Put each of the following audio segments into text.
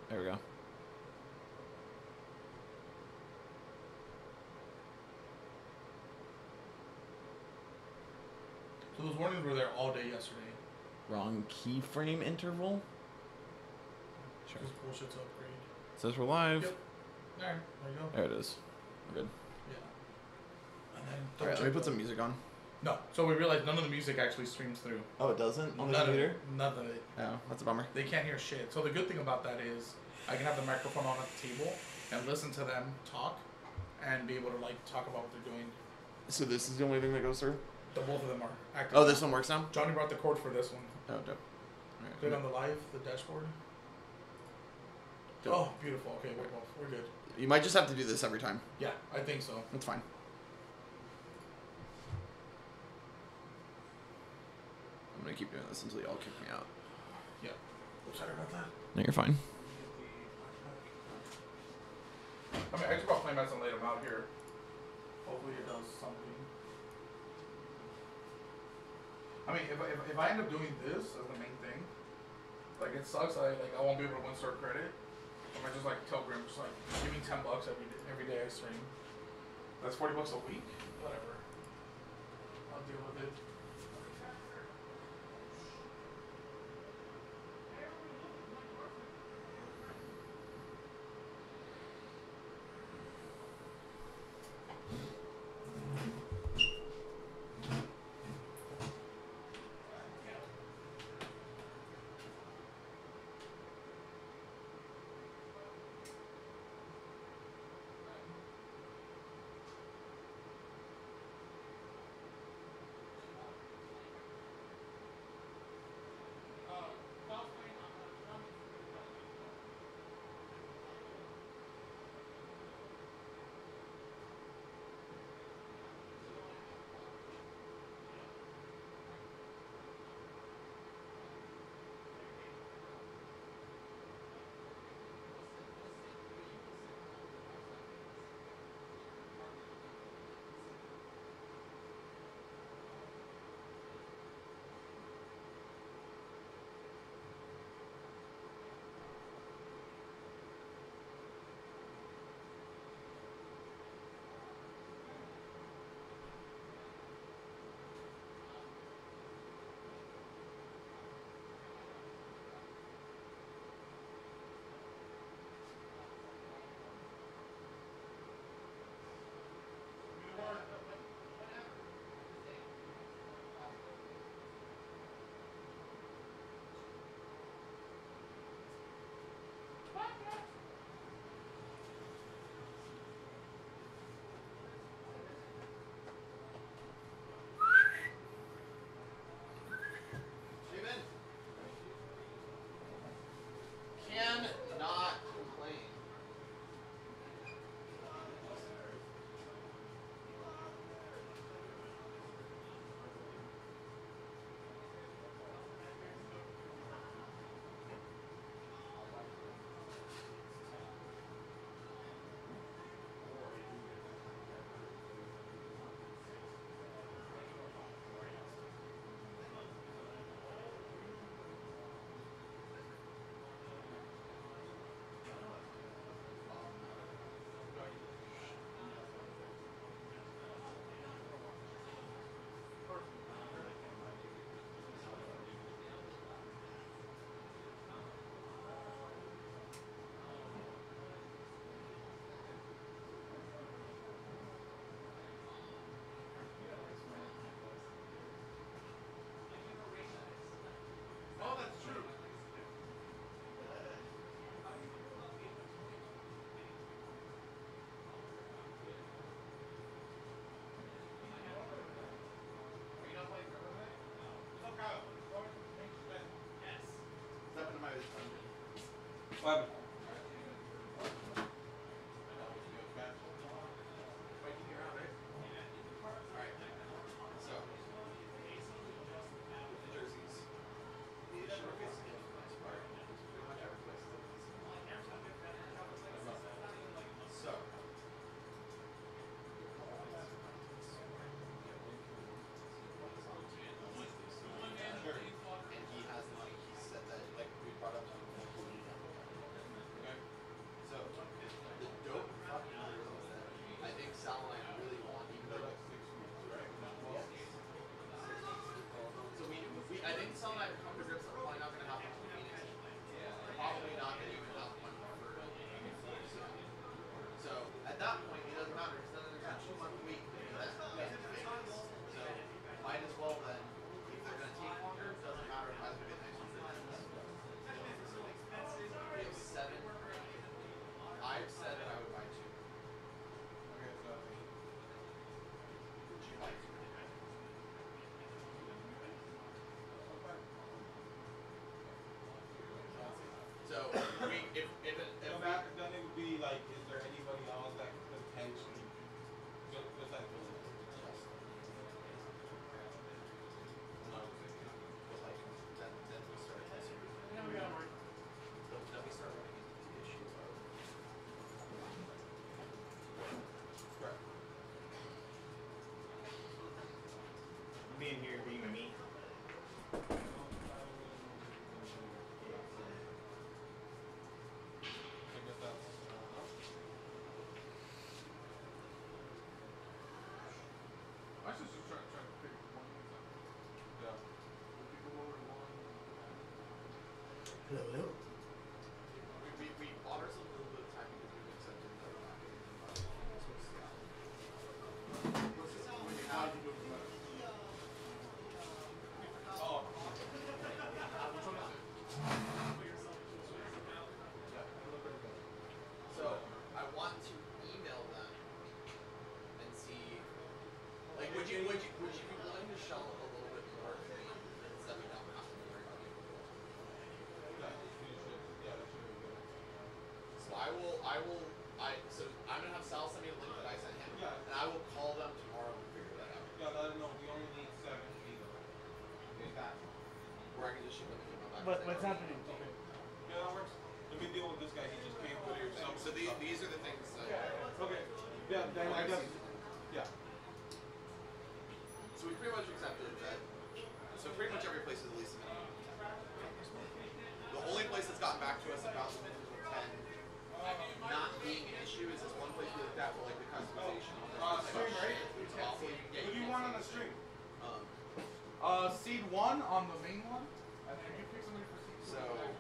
There we go. So those warnings were there all day yesterday. Wrong keyframe interval. Sure. This bullshit's upgrade. It says we're live. Yep. There you go. There it is. We're good. Yeah. And then All right, let me put some music on. No. So we realized none of the music actually streams through. Oh, it doesn't on the None computer? None of it. Oh, that's a bummer. They can't hear shit. So the good thing about that is I can have the microphone on at the table and listen to them talk and be able to like talk about what they're doing. So this is the only thing that goes through? The both of them are active. Oh, this one works now? Johnny brought the cord for this one. Oh, dope. All right. Click on the live, the dashboard. Dope. Oh, beautiful. Okay, we're good. You might just have to do this every time. Yeah, I think so. That's fine. I'm gonna keep doing this until y'all kick me out. Yeah. Sorry about that. No, you're fine. I mean, I just brought play mats and laid them out here. Hopefully it does something. I mean, if I end up doing this as the main thing, like it sucks. I won't be able to win store credit. I might just like tell Grim, just like give me $10 every day I stream. That's $40 a week. Whatever. I'll deal with it. Cannot complain. Oh, that's true. What happened? So if that, then it would be like, is there anybody else that could potentially just like Being here, being with me. I should just try to pick one. Yeah. Hello. we bought ourselves a little bit of time because we accepted another rocket. How do you do it? Oh, So I want to email them and see, like, would you be willing to shell a little bit more to me so that we don't have to worry about it? So so I'm gonna have Sal send me the link that I sent him, and I will call them tomorrow and figure that out. yeah, let them know we only need 7 people. Is that? Or I can just ship them an email back. What's happening? Yeah, that works. Let me deal with this guy. He just came with here. So these are the things that. Okay. Yeah, then I guess. Yeah. So we pretty much accepted that. So pretty much every place is at least a minimum. The only place that's gotten back to us about the minimum of 10 not being an issue is this one place we looked at for like the customization. Stream, right? It's awful. What do you want on the stream? Seed 1 on the main one, and then you pick somebody for seed 2. So we're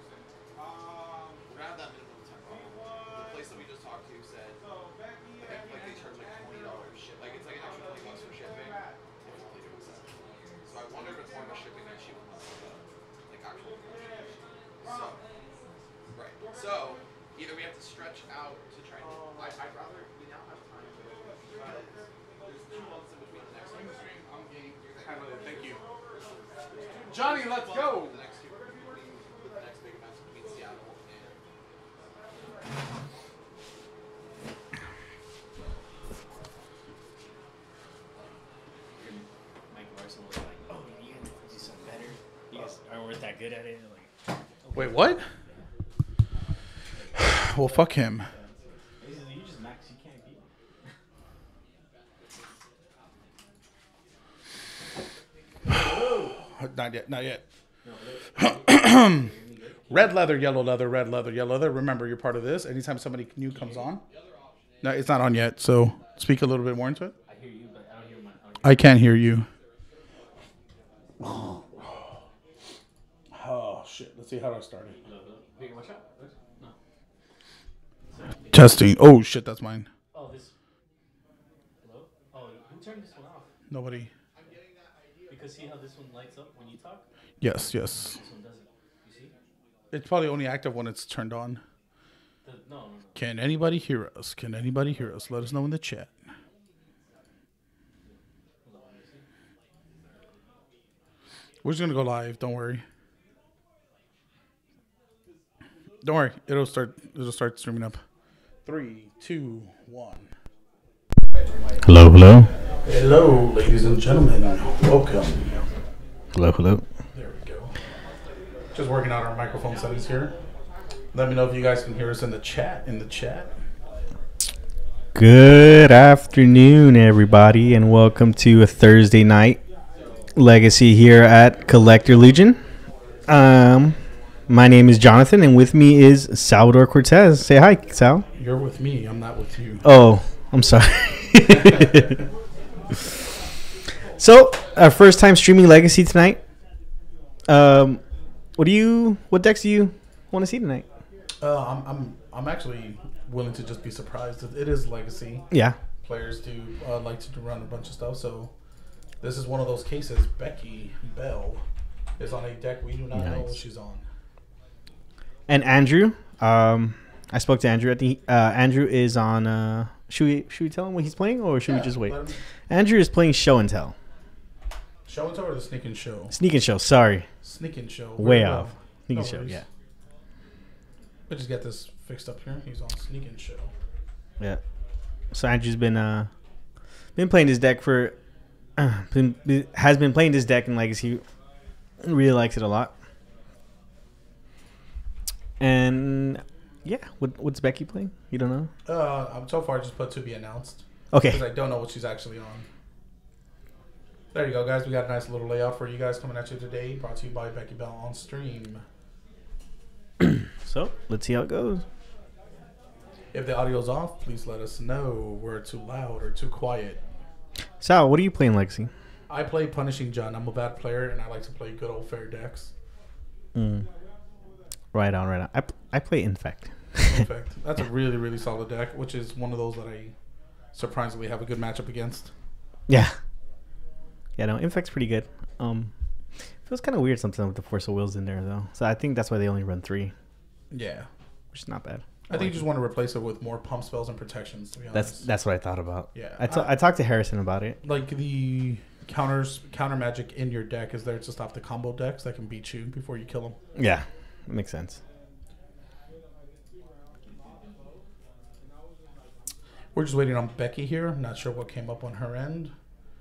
gonna have that minimum of 10 The place that we just talked to said So Becky, I think like they charge like $20 ship. Like it's like an extra $20 for shipping. If it's only doing 7. So I wonder if it's more of a shipping issue than like actual negotiation. So right. So either we have to stretch out to try and I'd rather we now have time because there's 2 months in between the next one. I'm game. Thank you. Johnny, let's go. The next 2 with the next big events between Seattle and Mike Larson was like, "Oh, you guys need to do something better. You guys aren't that good at it." Like, Wait, what? Well, fuck him. he said, "You just max. You can't beat him." Not yet. Not yet. Red leather, yellow leather, red leather, yellow leather. Remember, you're part of this. Anytime somebody new comes on. No, it's not on yet. So speak a little bit more into it. I hear you, but I don't hear my. I can't hear you. Oh shit! Let's see how I started. Wait, watch out. No. Testing. Oh shit, that's mine. Oh, this. Hello. Oh, who turned this one off? Nobody. Because see how this one lights up when you talk. Yes, yes. This one doesn't. You see? It's probably only active when it's turned on. No. Can anybody hear us? Can anybody hear us? Let us know in the chat. Hold on, let me see. We're just gonna go live. Don't worry. Don't worry. It'll start streaming up. 3, 2, 1. Hello. Hello, ladies and gentlemen. Welcome. Hello. There we go. Just working out our microphone settings here. Let me know if you guys can hear us in the chat. Good afternoon, everybody, and welcome to a Thursday night legacy here at Collector Legion. My name is Jonathan, and with me is Salvador Cortez. Say hi, Sal. You're with me. I'm not with you. Oh, I'm sorry. So, our first time streaming Legacy tonight. What decks do you want to see tonight? I'm actually willing to just be surprised. It is Legacy. Yeah. Players do like to run a bunch of stuff, so this is one of those cases. Becky Bell is on a deck we do not know what she's on. And Andrew, I spoke to Andrew. Andrew is on. Should we tell him what he's playing, or should we just wait? Andrew is playing Show and Tell. Show and Tell or the Sneak and Show? Sneak and Show. Sorry. Sneak and Show. Way off. Sneak and Show. Yeah. Let's just get this fixed up here. He's on Sneak and Show. Yeah. So Andrew's been playing this deck for has been playing this deck in Legacy. Really likes it a lot. And yeah, what's Becky playing? You don't know? I'm so far just put to be announced. Okay. Because I don't know what she's actually on. There you go, guys. We got a nice little layout for you guys coming at you today. Brought to you by Becky Bell on stream. So let's see how it goes. If the audio's off, please let us know. We're too loud or too quiet. Sal, what are you playing, Lexi? I play Punishing John. I'm a bad player, and I like to play good old fair decks. Right on. I play Infect. In fact, that's a really, really solid deck, which is one of those that I surprisingly have a good matchup against. Yeah. Yeah, no, Infect's pretty good. Feels kind of weird sometimes with the Force of Wills in there, though. So I think that's why they only run 3. Yeah. Which is not bad. I think you just want to replace it with more pump spells and protections, to be honest. That's what I thought about. Yeah. I talked to Harrison about it. Like the counter magic in your deck is there to stop the combo decks that can beat you before you kill them. Yeah, that makes sense. We're just waiting on Becky here. Not sure what came up on her end.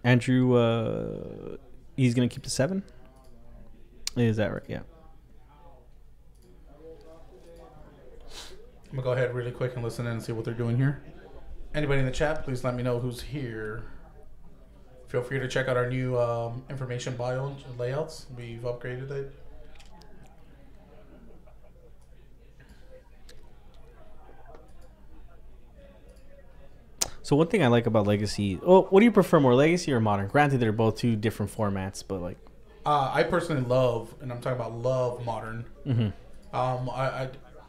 Andrew, he's going to keep the 7? Is that right? Yeah. I'm going to go ahead really quick and listen in and see what they're doing here. Anybody in the chat, please let me know who's here. Feel free to check out our new information bio layouts. We've upgraded it. So one thing I like about Legacy... Well, what do you prefer more, Legacy or Modern? Granted, they're both 2 different formats, but like... I personally love, and I'm talking about love Modern.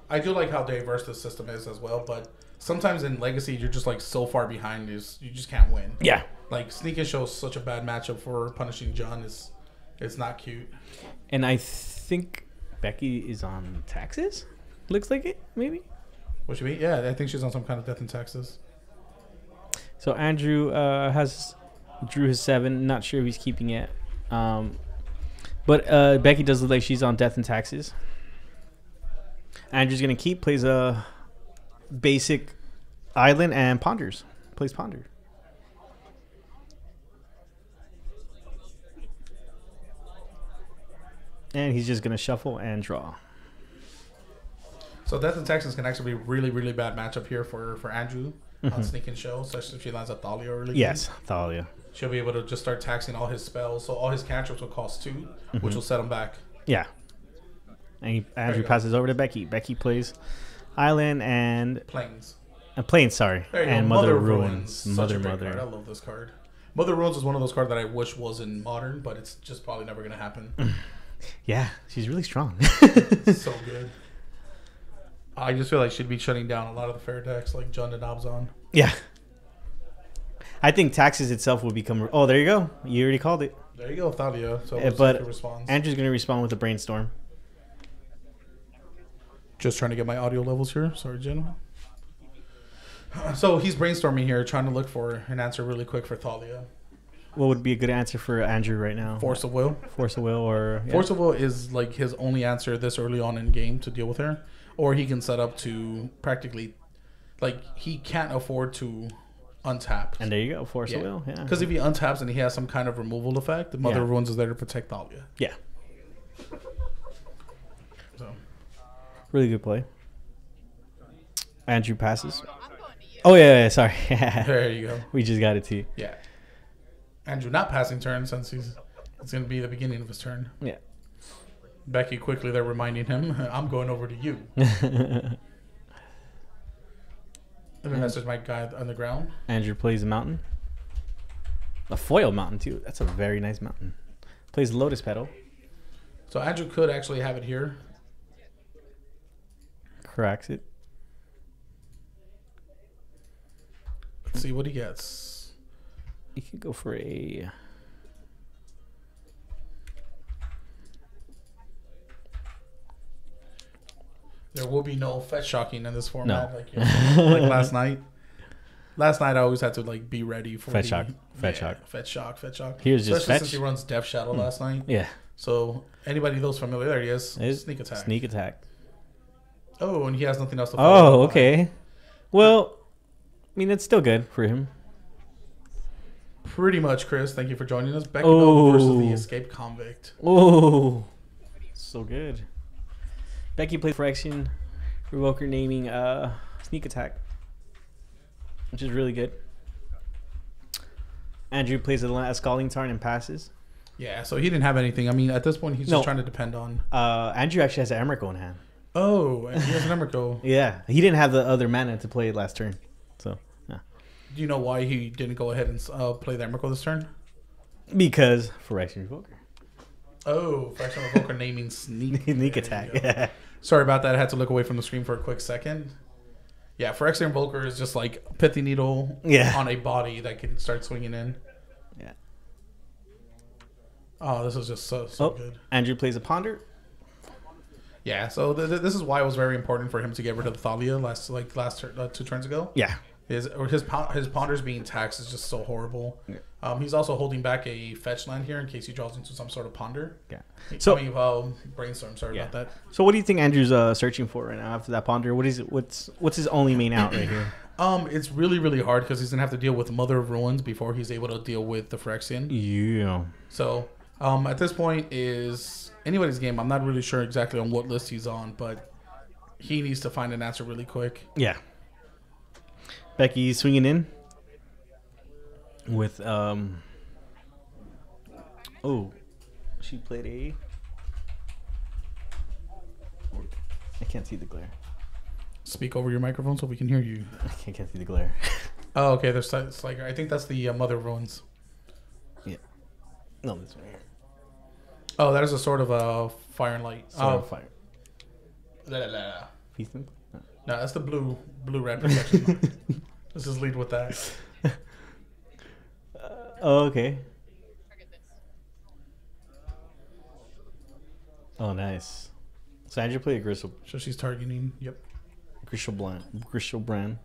I do like how diverse the system is as well, but sometimes in Legacy, you're just like so far behind, you just can't win. Yeah. Like Sneak and Show is such a bad matchup for Punishing John. It's not cute. And I think Becky is on taxes? Looks like it, maybe? What should be? Yeah, I think she's on some kind of death in taxes. So Andrew drew his 7. Not sure if he's keeping it. But Becky does look like she's on death and taxes. Andrew's going to keep, plays a basic island, and ponders. Plays ponder. And he's just going to shuffle and draw. So death and taxes can actually be really, really bad matchup here for Andrew on Sneak and Show, especially if she lands a Thalia early. Yes, Thalia. She'll be able to just start taxing all his spells. So all his cantrips will cost 2, which will set him back. Yeah. And Andrew passes over to Becky. Becky plays Island and... Plains. Plains, sorry. And Mother Ruins. Such Mother. a great card. I love this card. Mother Ruins is one of those cards that I wish was in Modern, but it's just probably never going to happen. Yeah, she's really strong. So good. I just feel like she'd be shutting down a lot of the fair decks like John the Knobs on. Yeah. I think taxes itself will become... Oh, there you go. You already called it. There you go, Thalia. So But responds. Andrew's going to respond with a brainstorm. Just trying to get my audio levels here. Sorry, gentlemen. So he's brainstorming here, trying to look for an answer really quick for Thalia. What would be a good answer for Andrew right now? Force of Will. Force of Will or... Yeah. Force of Will is like his only answer this early on in game to deal with her. Or he can set up to practically... Like, he can't afford to untap. And there you go. Force of Will. Yeah. Because if he untaps and he has some kind of removal effect, the Mother Ruins is there to protect Thalia. Yeah. So. Really good play. Andrew passes. Oh, yeah, sorry. There you go. We just got it to you. Yeah. Andrew not passing turn since it's going to be the beginning of his turn. Yeah. Becky quickly there reminding him, I'm going over to you. Let me message my guy on the ground. Andrew plays a mountain. A foil mountain, too. That's a very nice mountain. Plays Lotus Petal. So Andrew could actually have it here. Cracks it. Let's see what he gets. You could go for a... There will be no fetch shocking in this format like last night. Last night I always had to like be ready for fetch shock. Fetch shock. Here's just especially fetch. since he runs Death Shadow last night. Yeah. So anybody those familiar, there he is. Sneak attack. Sneak attack. Oh, and he has nothing else to follow. Oh, okay. Well, I mean, that's still good for him. Pretty much, Chris. Thank you for joining us. Becky Bell versus the Escaped Convict. Oh, so good. Becky played Phyrexian Revoker naming Sneak Attack, which is really good. Andrew plays a Scalding Tarn and passes. Yeah, so he didn't have anything. I mean, at this point, he's just trying to depend on... Andrew actually has an Emrakul in hand. Oh, and he has an Emrakul. Yeah, he didn't have the other mana to play last turn. So, yeah. Do you know why he didn't go ahead and play the Emrakul this turn? Because Phyrexian Revoker. Oh, Phyrexian Revoker naming Sneak. Sneak Attack, yeah. Sorry about that. I had to look away from the screen for a quick second. Yeah, Phyrexian Revoker is just like Pithy Needle on a body that can start swinging in. Yeah. Oh, this is just so good. Andrew plays a Ponder. Yeah, so this is why it was very important for him to get rid of the Thalia last 2 turns ago. Yeah. His Ponders being taxed is just so horrible. Yeah. He's also holding back a fetch land here in case he draws into some sort of Ponder. Yeah. So Brainstorm. Sorry about that. So what do you think Andrew's searching for right now after that Ponder? What is it? What's his only main out right here? It's really, really hard because he's gonna have to deal with Mother of Ruins before he's able to deal with the Phyrexian. Yeah. So at this point is anybody's game. I'm not really sure exactly on what list he's on, but he needs to find an answer really quick. Yeah. Becky swinging in with she played a... I can't see the glare. Speak over your microphone so we can hear you. I can't see the glare. Oh, okay. There's like I think that's the Mother of Ruins. Yeah. No, this one here. Oh, that is a sort of a Fire and Light. Fire. Feasting? No, that's the blue red protection. Let's just lead with that. Okay. Oh, nice. So Andrew played a Gristle. So she's targeting. Yep. Gristle Brand.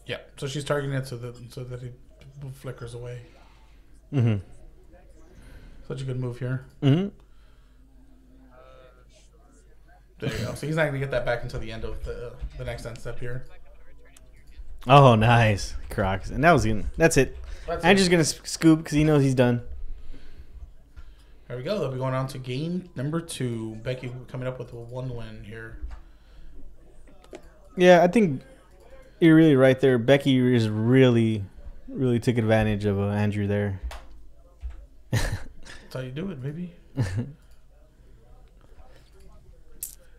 Yeah. So she's targeting it so that it flickers away. Mm-hmm. Such a good move here. Mm-hmm. There you go. So he's not going to get that back until the end of the next end step here. Oh, nice. Crocs. And that's it. Andrew's going to scoop because he knows he's done. There we go. They'll be going on to game number 2. Becky coming up with a 1 win here. Yeah, I think you're really right there. Becky is really took advantage of Andrew there. That's how you do it, baby.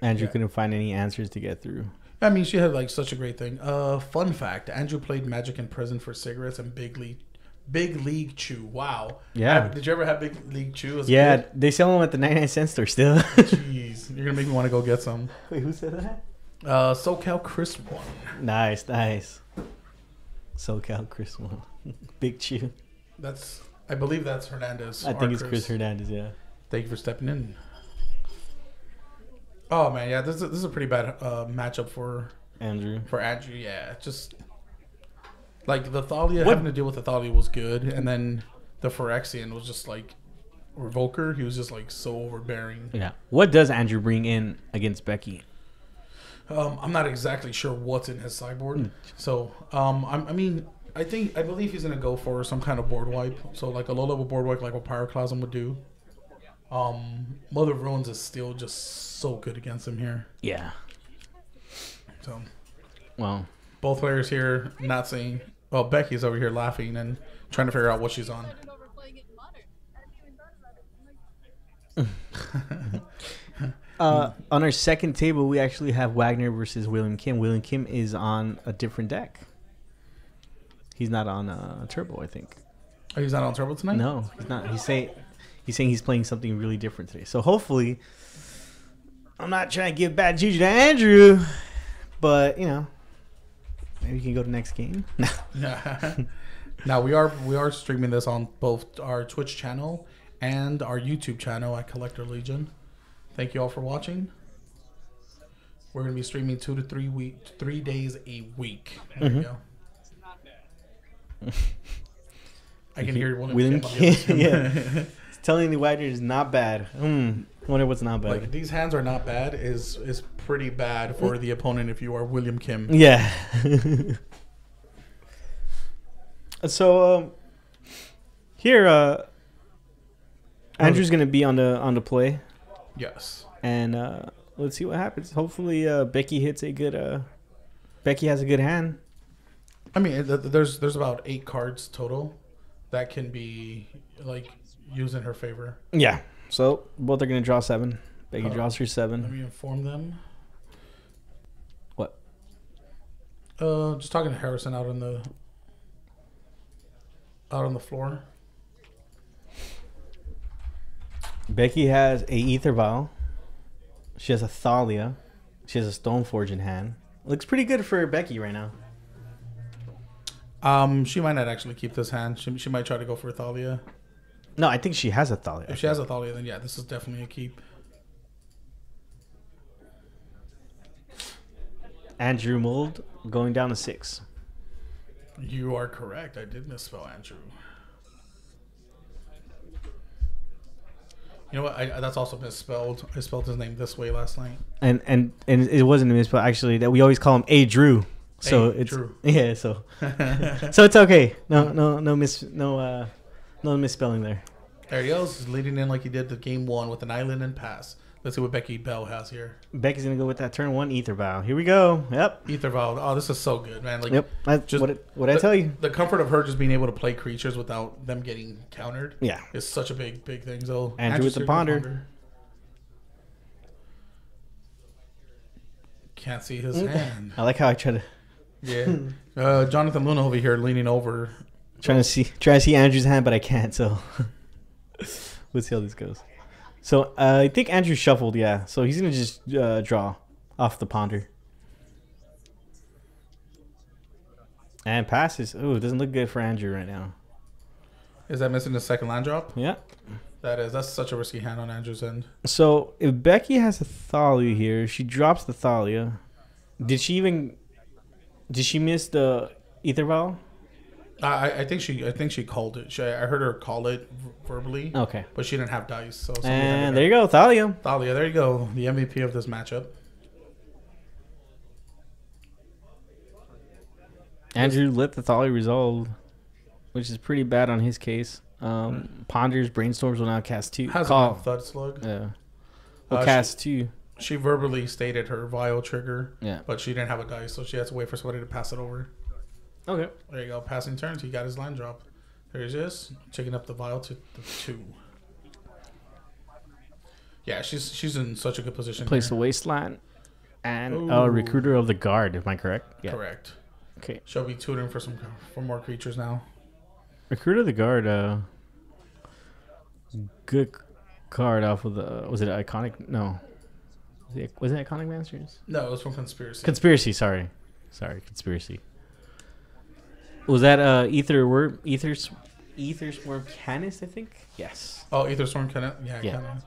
Andrew couldn't find any answers to get through. I mean, she had like such a great thing. Fun fact: Andrew played Magic in prison for cigarettes and Big League Chew. Wow. Yeah. Did you ever have Big League Chew? As a kid? They sell them at the 99-cent store still. Jeez, you're gonna make me want to go get some. Wait, who said that? SoCal Chris one. Nice. SoCal Chris one. Big Chew. I believe that's Hernandez. I think it's Chris Hernandez. Yeah. Thank you for stepping in. Oh man, yeah, this is a pretty bad matchup for Andrew. Yeah, just like the Thalia having to deal with the Thalia was good, and then the Phyrexian was just like Revoker. He was just like so overbearing. Yeah. What does Andrew bring in against Becky? I'm not exactly sure what's in his sideboard. So I believe he's gonna go for some kind of board wipe. So like a low level board wipe, like what Pyroclasm would do. Mother of Ruins is still just so good against him here. Yeah. So, well, both players here not saying. Well, Becky's over here laughing and trying to figure out what she's on. On our second table, we actually have Wagner versus William Kim. William Kim is on a different deck. He's not on Turbo, I think. Oh, he's not on Turbo tonight? No, he's not. He's saying he's playing something really different today. So hopefully, I'm not trying to give bad juju to Andrew, but maybe we can go to the next game. Now we are streaming this on both our Twitch channel and our YouTube channel at Collector Legion. Thank you all for watching. We're gonna be streaming 2 to 3 days a week. There you go. I can hear William Kim. Yeah. Telling the Wagner is not bad. Wonder what's not bad. Like these hands are not bad is pretty bad for the opponent if you are William Kim. Yeah. So here Andrew's gonna be on the play, Yes. and let's see what happens. Hopefully Becky hits a good. Becky has a good hand. I mean, there's about 8 cards total that can be like used in her favor. Yeah. So both are gonna draw 7. Becky Oh. draws her Let 7. me inform them. What? Just talking to Harrison out on the floor. Becky has a Ether Vial. She has a Thalia. She has a Stoneforge in hand. Looks pretty good for Becky right now. She might not actually keep this hand. She might try to go for Thalia. No, I think she has a Thalia. If she has a Thalia, then yeah, this is definitely a keep. Andrew Mold going down to 6. You are correct. I did misspell Andrew. You know what? That's also misspelled. I spelled his name this way last night. And it wasn't a misspell actually. That we always call him A Drew. So A. it's Drew. yeah. So so it's okay. No misspelling there. There he goes. He's leading in like he did the game 1 with an island and pass. Let's see what Becky Bell has here. Becky's gonna go with that turn 1 Ether Vial. Here we go. Yep. Ether Vial. Oh, this is so good, man. Like, Yep. just What I tell you? the comfort of her just being able to play creatures without them getting countered Yeah. is such a big thing. So Andrew with the ponder. Can't see his hand. I like how I try to Yeah. Jonathan Luna over here leaning over. trying to see Andrew's hand, but I can't. So let's see how this goes. So I think Andrew shuffled. Yeah. So he's gonna just draw off the ponder and passes. Ooh, it doesn't look good for Andrew right now. Is that missing the second land drop? Yeah. That's such a risky hand on Andrew's end. So if Becky has a Thalia here, she drops the Thalia. Did she miss the Ether Vial? I think she called it. I heard her call it verbally. Okay. But she didn't have dice. So somebody had And to- there you go, Thalia. Thalia, there you go. The MVP of this matchup. Andrew let the Thalia resolve, which is pretty bad on his case. Ponders, Brainstorms will now cast 2. Has Call. a Thud Slug. Yeah. Will Uh, cast 2. She verbally stated her vial trigger, Yeah. but she didn't have a dice, so she has to wait for somebody to pass it over. Okay. There you go. Passing turns. He got his line drop. There he is. Checking up the vial to the 2. Yeah, she's in such a good position. Place here. the Wasteland and Ooh. Recruiter of the Guard. Am I correct? Yeah. Correct. Okay. She'll be tutoring for more creatures now. Recruiter of the Guard. Good card off of the. Was it Iconic? No. Was it Iconic Masters? No, it was from Conspiracy. Conspiracy. Sorry, Conspiracy. Was that Ethersworm Canis? I think. Yes. Oh, Ethersworm kind of. Yeah, Yeah. kind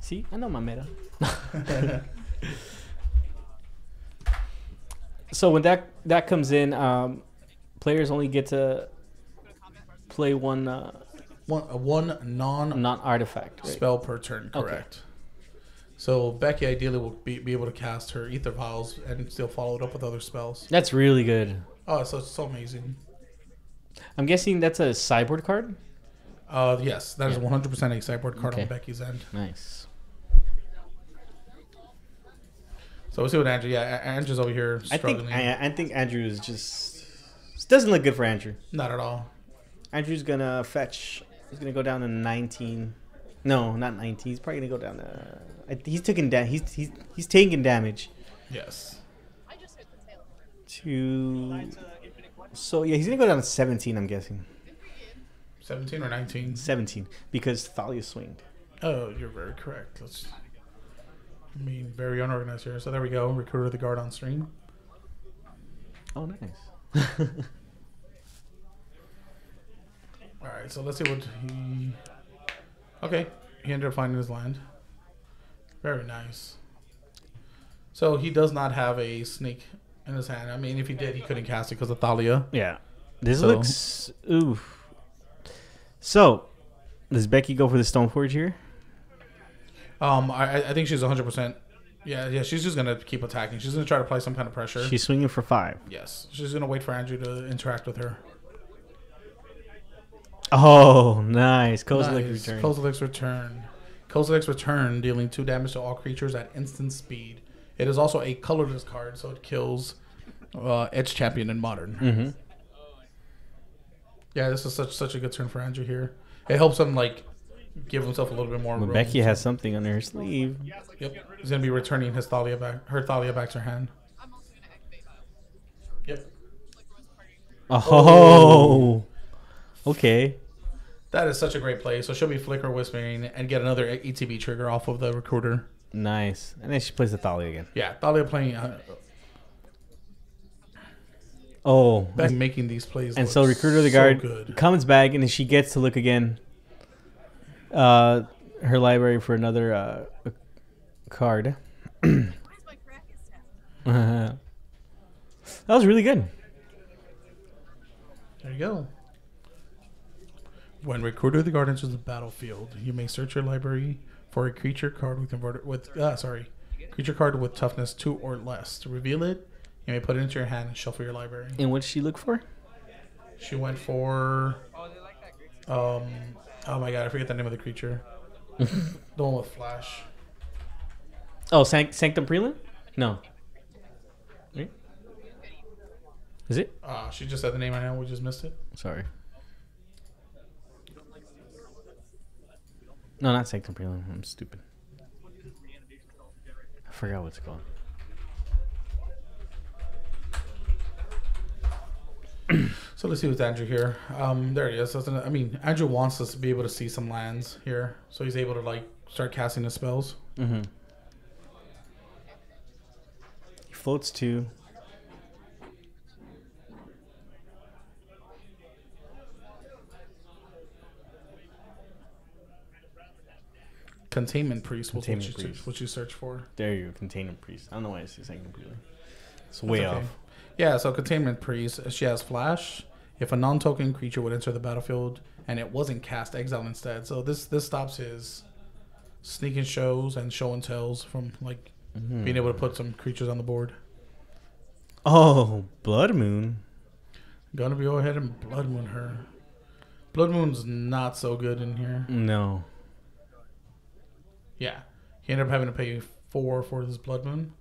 See, I know my meta. of. So when that comes in, players only get to play one one non-artifact. Right? spell per turn. Okay. Correct. So Becky ideally will be able to cast her Ether Vials and still follow it up with other spells. That's really good. Oh, so it's so amazing. I'm guessing that's a sideboard card. Yes, that is Yeah. 100% a sideboard card Okay. on Becky's end. Nice. So we'll see what Andrew. Yeah, Andrew's over here I struggling. think Andrew is just doesn't look good for Andrew. Not at all. Andrew's gonna fetch. He's gonna go down to 19. No, not 19. He's probably gonna go down to. He's taking he's taking damage. Yes. So yeah, he's gonna go down to 17. I'm guessing 17 or 19. 17 because Thalia swinged. Oh, you're very correct. Very unorganized here. So there we go. Recruiter of the Guard on stream. Oh, nice. All right, so let's see what he. Okay, he ended up finding his land. Very nice. So he does not have a snake in his hand. I mean, if he did, he couldn't cast it because of Thalia. Yeah. This So- looks. Oof. So, does Becky go for the Stoneforge here? I think she's 100%. Yeah. She's just gonna keep attacking. She's gonna try to apply some kind of pressure. She's swinging for 5. Yes, she's gonna wait for Andrew to interact with her. Oh, nice. Kozilek Nice. return. Kozilek's return. Kozilek's return, dealing 2 damage to all creatures at instant speed. It is also a colorless card, so it kills Edge Champion in Modern. Mm-hmm. Yeah, this is such a good turn for Andrew here. It helps him like give himself a little bit more Well, room. Becky has something under her sleeve. Yep, he's gonna be returning his Thalia back, her Thalia back to her hand. Yep. Oh. Okay. That is such a great play. So she'll be Flicker Whispering and get another ETB trigger off of the Recruiter. Nice. And then she plays the Thalia again. Yeah, Thalia playing. Oh. Making these plays. And look so Recruiter of the Guard good. comes back, and then she gets to look again. Her library for another card. That was really good. There you go. When Recruiter of the Guard enters the battlefield, you may search your library for a creature card creature card with toughness 2 or less. To reveal it, you may put it into your hand and shuffle your library. And what did she look for? She went for oh my god, I forget the name of the creature. The one with flash. Oh, Sanctum Prelim? No. Right? Is it? She just said the name right now, we just missed it. Sorry. No, not Sanctum Prelim. I'm stupid. I forgot what it's called. So let's see what's Andrew here. There he is. Andrew wants us to be able to see some lands here, so he's able to like start casting the spells. Mm-hmm. He floats 2. Containment Priest was Containment Priest. what you search for. There you go, Containment Priest. I don't know why I say Sanctum Prelim. It's way okay. off. Yeah, so Containment Priest, she has Flash. If a non-token creature would enter the battlefield and it wasn't cast, exile instead. So this stops his sneak and shows and show and tells from like being able to put some creatures on the board. Oh, Blood Moon. Gonna be go ahead and Blood Moon her. Blood Moon's not so good in here. No. Yeah, he ended up having to pay 4 for this Blood Moon.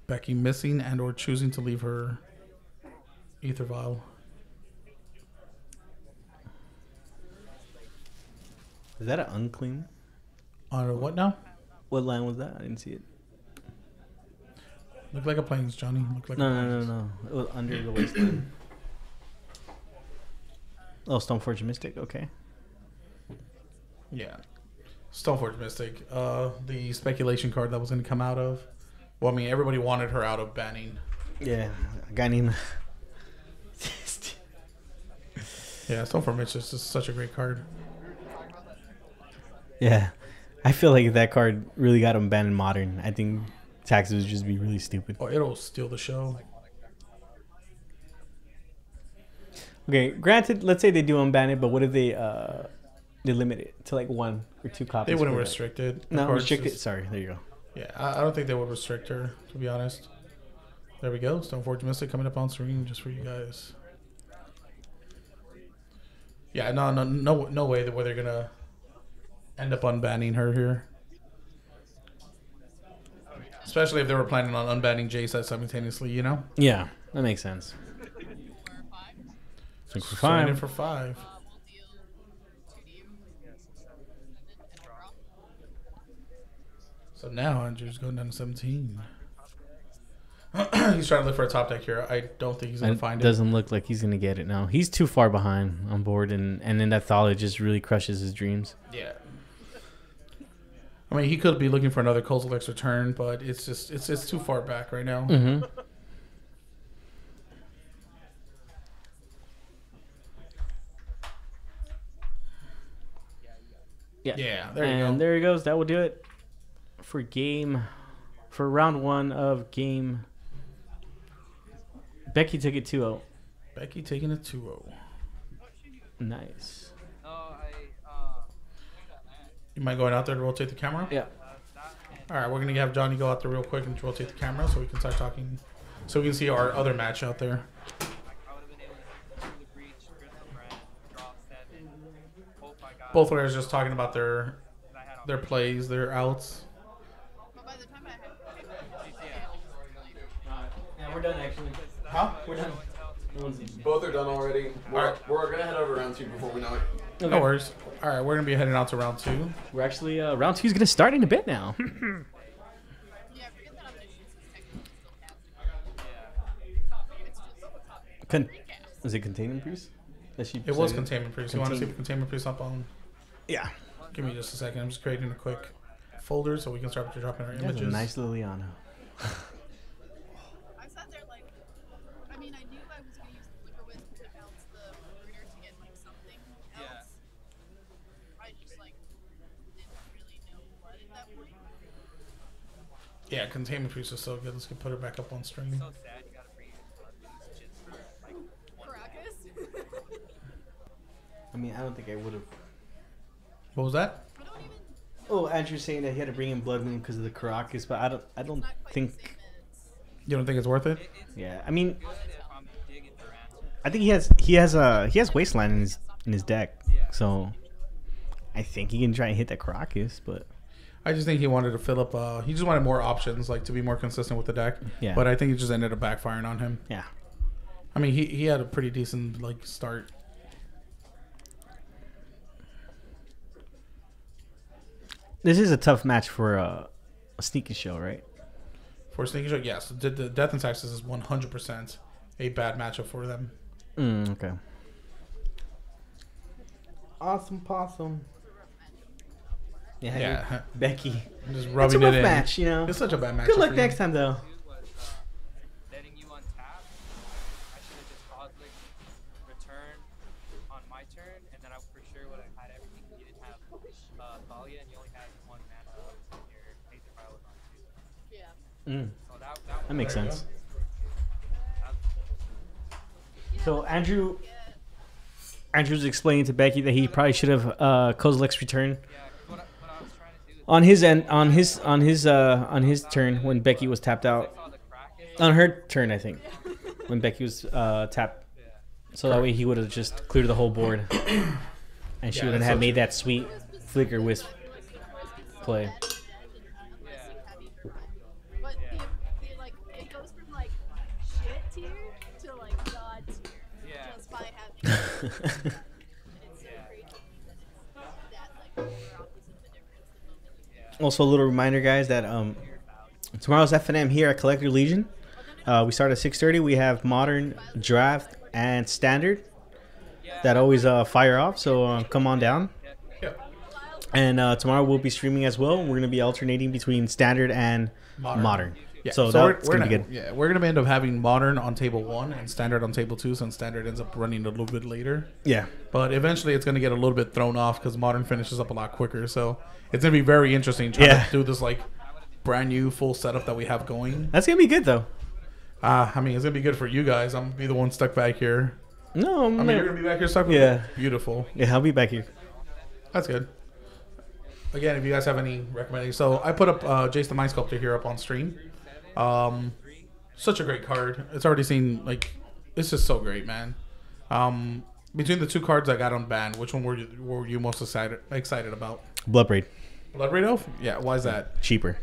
Becky missing and or choosing to leave her Ether Vial. Is that an unclean? On what now? What line was that? I didn't see it. Look like a plains, Johnny. Look like a No. plains. It was under the waistline. Oh, Stoneforge Mystic. Okay. Yeah. Stoneforge Mystic. The speculation card that was going to come out of. Well, I mean, everybody wanted her out of banning. Yeah, a guy named. Yeah, Stoneforge Mystic is just such a great card. Yeah, I feel like if that card really got him banned in Modern, I think taxes would just be really stupid. Oh, it'll steal the show. Okay, granted, let's say they do unban it, but what if they limit it to like 1 or 2 copies? They wouldn't per restrict it. No, Cards restrict it. just- Sorry, there you go. Yeah, I don't think they would restrict her, to be honest. There we go. Stoneforge Mystic coming up on screen just for you guys. Yeah, no way that where they're gonna end up unbanning her here. Especially if they were planning on unbanning Jace simultaneously, you know? Yeah, that makes sense. Swing for Swinging 5. in for 5. So now Andrew's going down to 17. He's trying to look for a top deck here. I don't think he's going to find it. Doesn't look like he's gonna get it now. He's too far behind on board, and then that Thalia just really crushes his dreams. Yeah. I mean, he could be looking for another Kozilek's return, but it's just it's too far back right now. Mm-hmm. Yeah, there you go. And there he goes. That will do it for round 1 of game. Becky took it 2-0. Becky taking a 2-0. Nice. You mind going out there to rotate the camera? Yeah. All right, we're going to have Johnny go out there real quick and rotate the camera so we can start talking. So we can see our other match out there. Both players just talking about their plays, their outs. Yeah, we're done actually. Huh? We're done. Both are done already. We're gonna head over round 2 before we know it. Okay. No worries. All right, we're going to be heading out to round 2. We're actually round 2 is gonna start in a bit now. Yeah, I forget that omniscience is technically still casting. It's just Is it containment priest? That she It was said? Containment Priest. You want to see the Containment Priest up on? Yeah. Give me just a second. I'm just creating a quick folder so we can start dropping our That's a images. nice Liliana. I sat there like, I mean, I knew I was going to use the Flicker Wisp to bounce the recruiter to get like something else. I just like didn't really know what at that point. Yeah, Containment Priest is so good. Let's put her back up on stream. So sad you gotta bring just for like Caracas. I mean, I don't think I would have. What was that? I don't even. Oh, Andrew's saying that he had to bring in Blood Moon because of the Caracas, but I don't It's not quite the think. same as. You don't think it's worth it? Yeah, I mean, good if I'm digging for answers. I think he has Wasteland in his deck, so I think he can try and hit that Caracas, but I just think he wanted to fill up. He just wanted more options, like to be more consistent with the deck. Yeah. But I think it just ended up backfiring on him. yeah. I mean, he had a pretty decent like start. This is a tough match for a sneaky show, right? For Sneaky Show, yes. The Death and Taxes is 100% a bad matchup for them. Okay. Awesome possum. Yeah. Yeah. Becky. Just It's a rubbing rough it in. match, you know. It's such a bad match. Good luck next time, though. Letting you untap. I should have just Cosmic return on my turn, and then I for sure would have had everything. You didn't have Thalia, and you only had 1 mana on your Aether Vial on 2. Yeah. So that That makes There you sense. Yeah, So that's Andrew, yeah. Andrew's explaining to Becky that he probably should have Kozilek's return Yeah, what I was trying to do is on his end, on his turn when Becky was tapped out. saw the Kraken. On her turn, I think, when Becky was tapped. So that way he would have just cleared the whole board, and she Yeah, would have that's had so made that sweet flicker wisp play. But the like it goes from like shit tier to like god tier Yeah. just by having it. And it's so crazy that like we're opposite the difference the moment you Also, a little reminder, guys, that tomorrow's FNM here at Collector Legion. We start at 6:30. We have Modern, Draft, and Standard that always fire off. So come on down. Yeah. And tomorrow we'll be streaming as well. We're gonna be alternating between Standard and Modern. Yeah. So we're that's gonna be good. Yeah, we're gonna end up having Modern on table 1 and Standard on table 2, since Standard ends up running a little bit later. Yeah. But eventually, it's gonna get a little bit thrown off because Modern finishes up a lot quicker. So it's gonna be very interesting trying Yeah. to do this like brand new full setup that we have going. That's gonna be good though. I mean, it's gonna be good for you guys. I'm gonna be the one stuck back here. No, I mean, you're gonna be back here stuck. With Yeah. Beautiful. Yeah, I'll be back here. That's good. Again, if you guys have any recommendations, so I put up Jace the Mind Sculptor here up on stream. Such a great card. It's already seen like it's just so great, man. Between the 2 cards I got on ban, which one were you most excited about? Bloodbraid. Bloodbraid Elf? Yeah. Why is that? Cheaper.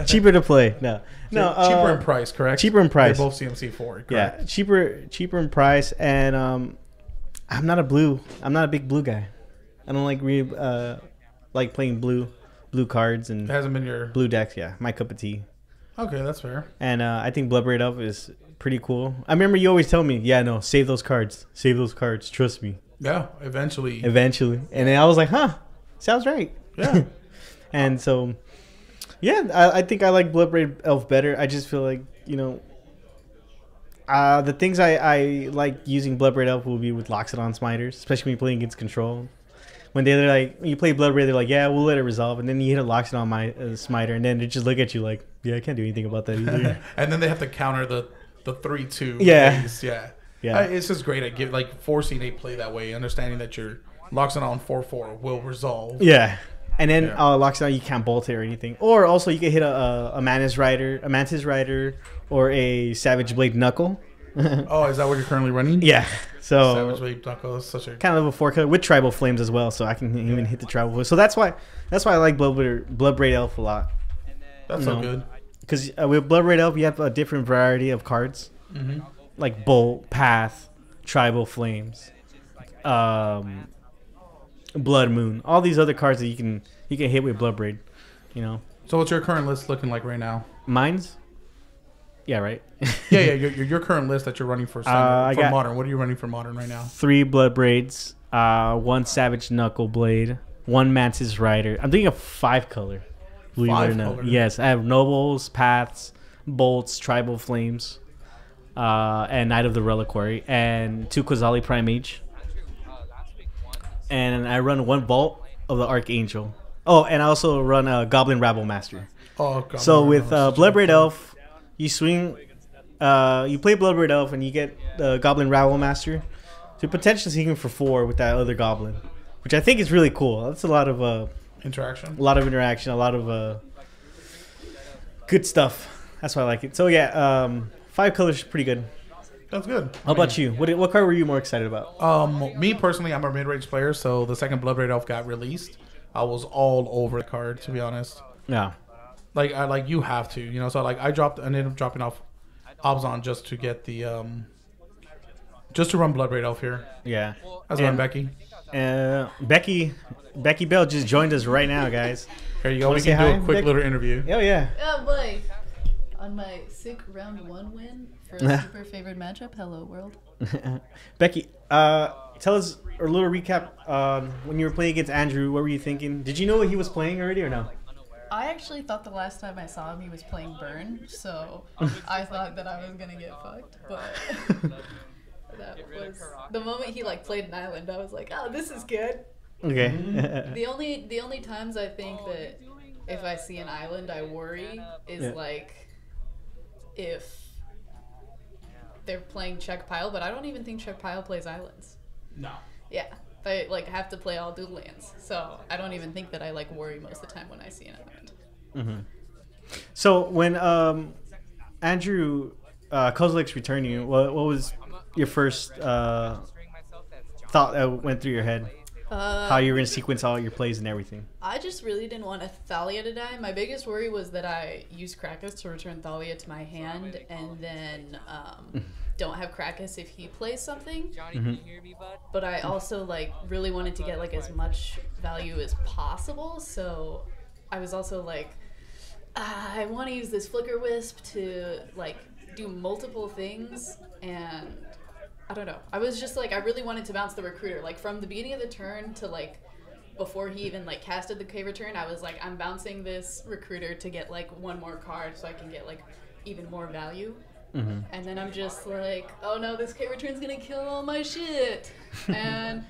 Cheaper to play. No. No. Cheaper in price, correct? cheaper in price. They're both CMC4. Correct? Yeah, cheaper in price, and I'm not a big blue guy. I don't like playing blue cards It and hasn't been your. blue decks. Yeah, my cup of tea. Okay, that's fair. And I think Bloodbraid Elf is pretty cool. I remember you always tell me, yeah, no, save those cards, trust me. Yeah, eventually. Eventually, and then I was like, huh, sounds right. Yeah. And so, yeah, I think I like Bloodbraid Elf better. I just feel like, the things I like using Bloodbraid Elf will be with Loxodon Smiters, especially when you're playing against Control. When they're like, when you play Bloodbraid, they're like, yeah, we'll let it resolve. And then you hit a Loxodon Smiter, and then they just look at you like, yeah, I can't do anything about that either. And then they have to counter the 3-2. Yeah. base. Yeah. Yeah. It's just great at forcing a play that way, understanding that your locks it on 4/4 will resolve. Yeah. And then Yeah. locks down, you can't bolt it or anything. Or also you can hit a Mantis Rider, or a Savage Blade Knuckle. Oh, is that what you're currently running? Yeah. So Savage Blade Knuckle is such a kind of a 4 color with Tribal Flames as well, so I can even hit the Tribal Flames. So that's why I like Bloodbraid Elf a lot. that's No. so good. Because with Bloodbraid Elf, you have a different variety of cards, Mm-hmm. like Bolt, Path, Tribal Flames, Blood Moon, all these other cards that you can hit with Bloodbraid. You know, So what's your current list looking like right now? Mine's. Yeah, right. Yeah, your current list that you're running for I got- modern. What are you running for modern right now? 3 Bloodbraids, 1 Savage Knuckle Blade, 1 Mantis Rider. I'm thinking of 5 color. Believe it or 5 not. color? Yes, I have Nobles, Paths, Bolts, Tribal Flames, and Knight of the Reliquary, and 2 Quasali Primage. And I run 1 Vault of the Archangel. Oh, and I also run a Goblin Rabble Master. Oh, God. So with Bloodbraid Elf, you swing, you play Bloodbraid Elf, and you get the Goblin Rabble Master. So you're potentially swinging for 4 with that other Goblin, which I think is really cool. That's a lot of interaction. interaction, a lot of good stuff. That's why I like it. So yeah, 5 colors is pretty good. That's good. How about you? What card were you more excited about? Me personally, I'm a mid-range player, so the second Bloodbraid Elf got released, I was all over the card, to be honest. Yeah. Like you have to, you know. So like I ended up dropping off Obzon just to get the just to run Bloodbraid Elf here. Yeah. That's run And- Becky. Becky Bell just joined us right now, guys. Here you go. Wanna We say can do hi, a quick Becky? little interview. Oh yeah. Oh boy. On my sick round 1 win for a super favored matchup. Hello world. Becky, tell us a little recap. When you were playing against Andrew, what were you thinking? Did you know what he was playing already or no? I actually thought the last time I saw him he was playing Burn, so I thought that I was gonna get fucked, but that was the moment he like played an island, I was like, oh, this is good. Okay. The only times I think that if I see an island I worry is Yeah. like if they're playing Czech Pile, but I don't even think Czech Pile plays islands. No. Yeah. They like have to play all dual lands. So I don't even think that I like worry most of the time when I see an island. So when Andrew Kozlik's returning you, what was your first thought that went through your head? How you were gonna sequence all your plays and everything? I just really didn't want a Thalia to die. My biggest worry was that I use Krakus to return Thalia to my hand and then don't have Krakus if he plays something. Johnny, can you hear me, bud? But I also like really wanted to get like as much value as possible, so I was also like, I want to use this Flicker Wisp to like do multiple things, and I don't know. I was just like, I really wanted to bounce the Recruiter, like from the beginning of the turn to like before he even like casted the K-Return. I was like, I'm bouncing this Recruiter to get like 1 more card so I can get like even more value. And then I'm just like, oh no, this K-Return's gonna kill all my shit. And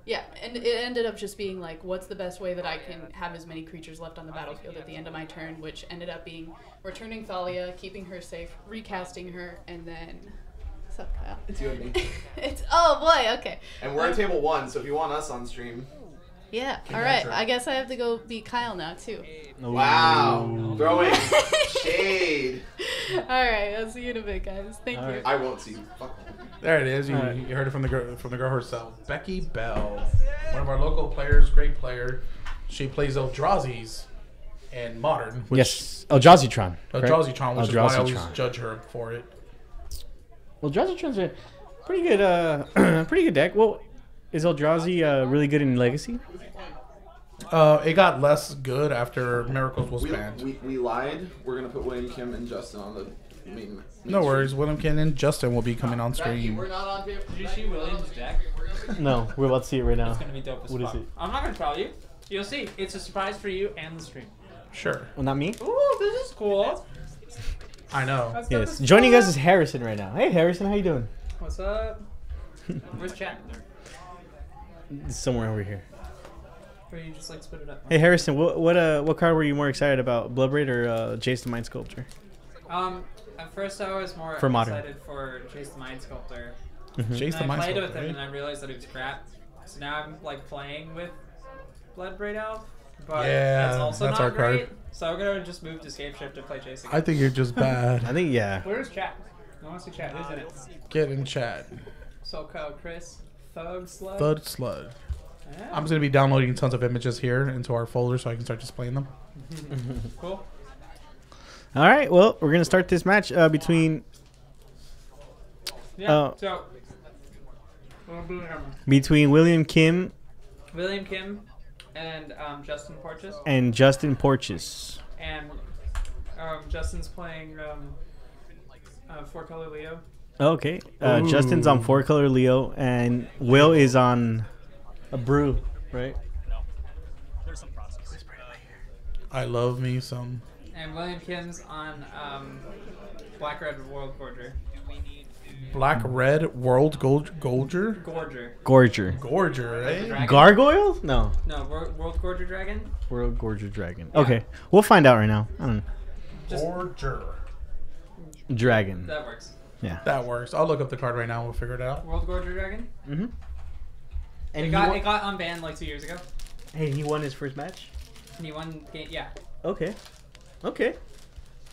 yeah, and it ended up just being like, what's the best way that I can have as many creatures left on the battlefield at the end of my turn, which ended up being returning Thalia, keeping her safe, recasting her, and then... What's up, Kyle? It's you and me. It's, oh boy, okay. And we're at table 1, so if you want us on stream. Yeah, alright, Congrats, I guess I have to go be Kyle now, too. Wow. Throwing shade. Alright, I'll see you in a bit, guys. Thank you. Alright. I won't see you. Fuck. There it is. You, Alright. you heard it from the girl herself, Becky Bell, one of our local players, great player. She plays Eldrazi's in Modern. Which, Yes. Eldrazi-tron. Eldrazi-tron, which is why I always Eldrazi-tron. judge her for it. Well, Eldrazi-tron's a pretty good, pretty good deck. Well, is Eldrazi really good in Legacy? It got less good after Miracles was banned. We lied. We're gonna put William Kim and Justin on the main. No worries. William Ken and Justin will be coming on Becky, stream. we're not on table. Did you see William's deck? No, we're about to see it right now. It's gonna be dope as What is fuck. it? I'm not gonna tell you. You'll see. It's a surprise for you and the stream. Sure. Well, not me. Ooh, this is cool. I know. That's dope Yes. as Joining us fuck. is Harrison right now. Hey, Harrison, how you doing? What's up? Where's chat? Somewhere over here. Where you just like spit it up. Hey, Harrison, what card were you more excited about, Bloodbraid or Jace the Mind Sculptor? At first I was more For Modern. excited for Chase the Mind Sculptor. Chase the And I Mind played Sculptor, with him right? and I realized that he was crap. So now I'm like playing with Bloodbraid Elf, but Yeah, it's also that's not our card. great. So I'm gonna just move to Scapeshift to play Chasing. I think you're just bad. I think yeah. Where's chat? I want to see chat. Who's in it? Get in chat. SoCal Chris, Thug Slug. Thud Slud. Yeah. I'm just gonna be downloading tons of images here into our folder so I can start displaying them. Cool. All right. Well, we're gonna start this match between Yeah. Oh. So between William Kim William Kim and Justin Porches, and Justin Porches. and Justin's playing Four Color Leo. Okay. Justin's on 4-color Leo, and Will is on a brew, right? I love me some. And William Kim's on Black Red World Gorger. Black Red World Gorger? Gorger. Gorger. Gorger, right? Dragon. Gargoyle? No. No, World Gorger Dragon. World Gorger Dragon. Okay. We'll find out right now. I don't know. Just- Gorger. Dragon. That works. Yeah. That works. I'll look up the card right now. We'll figure it out. World Gorger Dragon. Mm-hmm. And It got unbanned like 2 years ago. Hey, he won his first match? And he won. Yeah. Okay. Okay.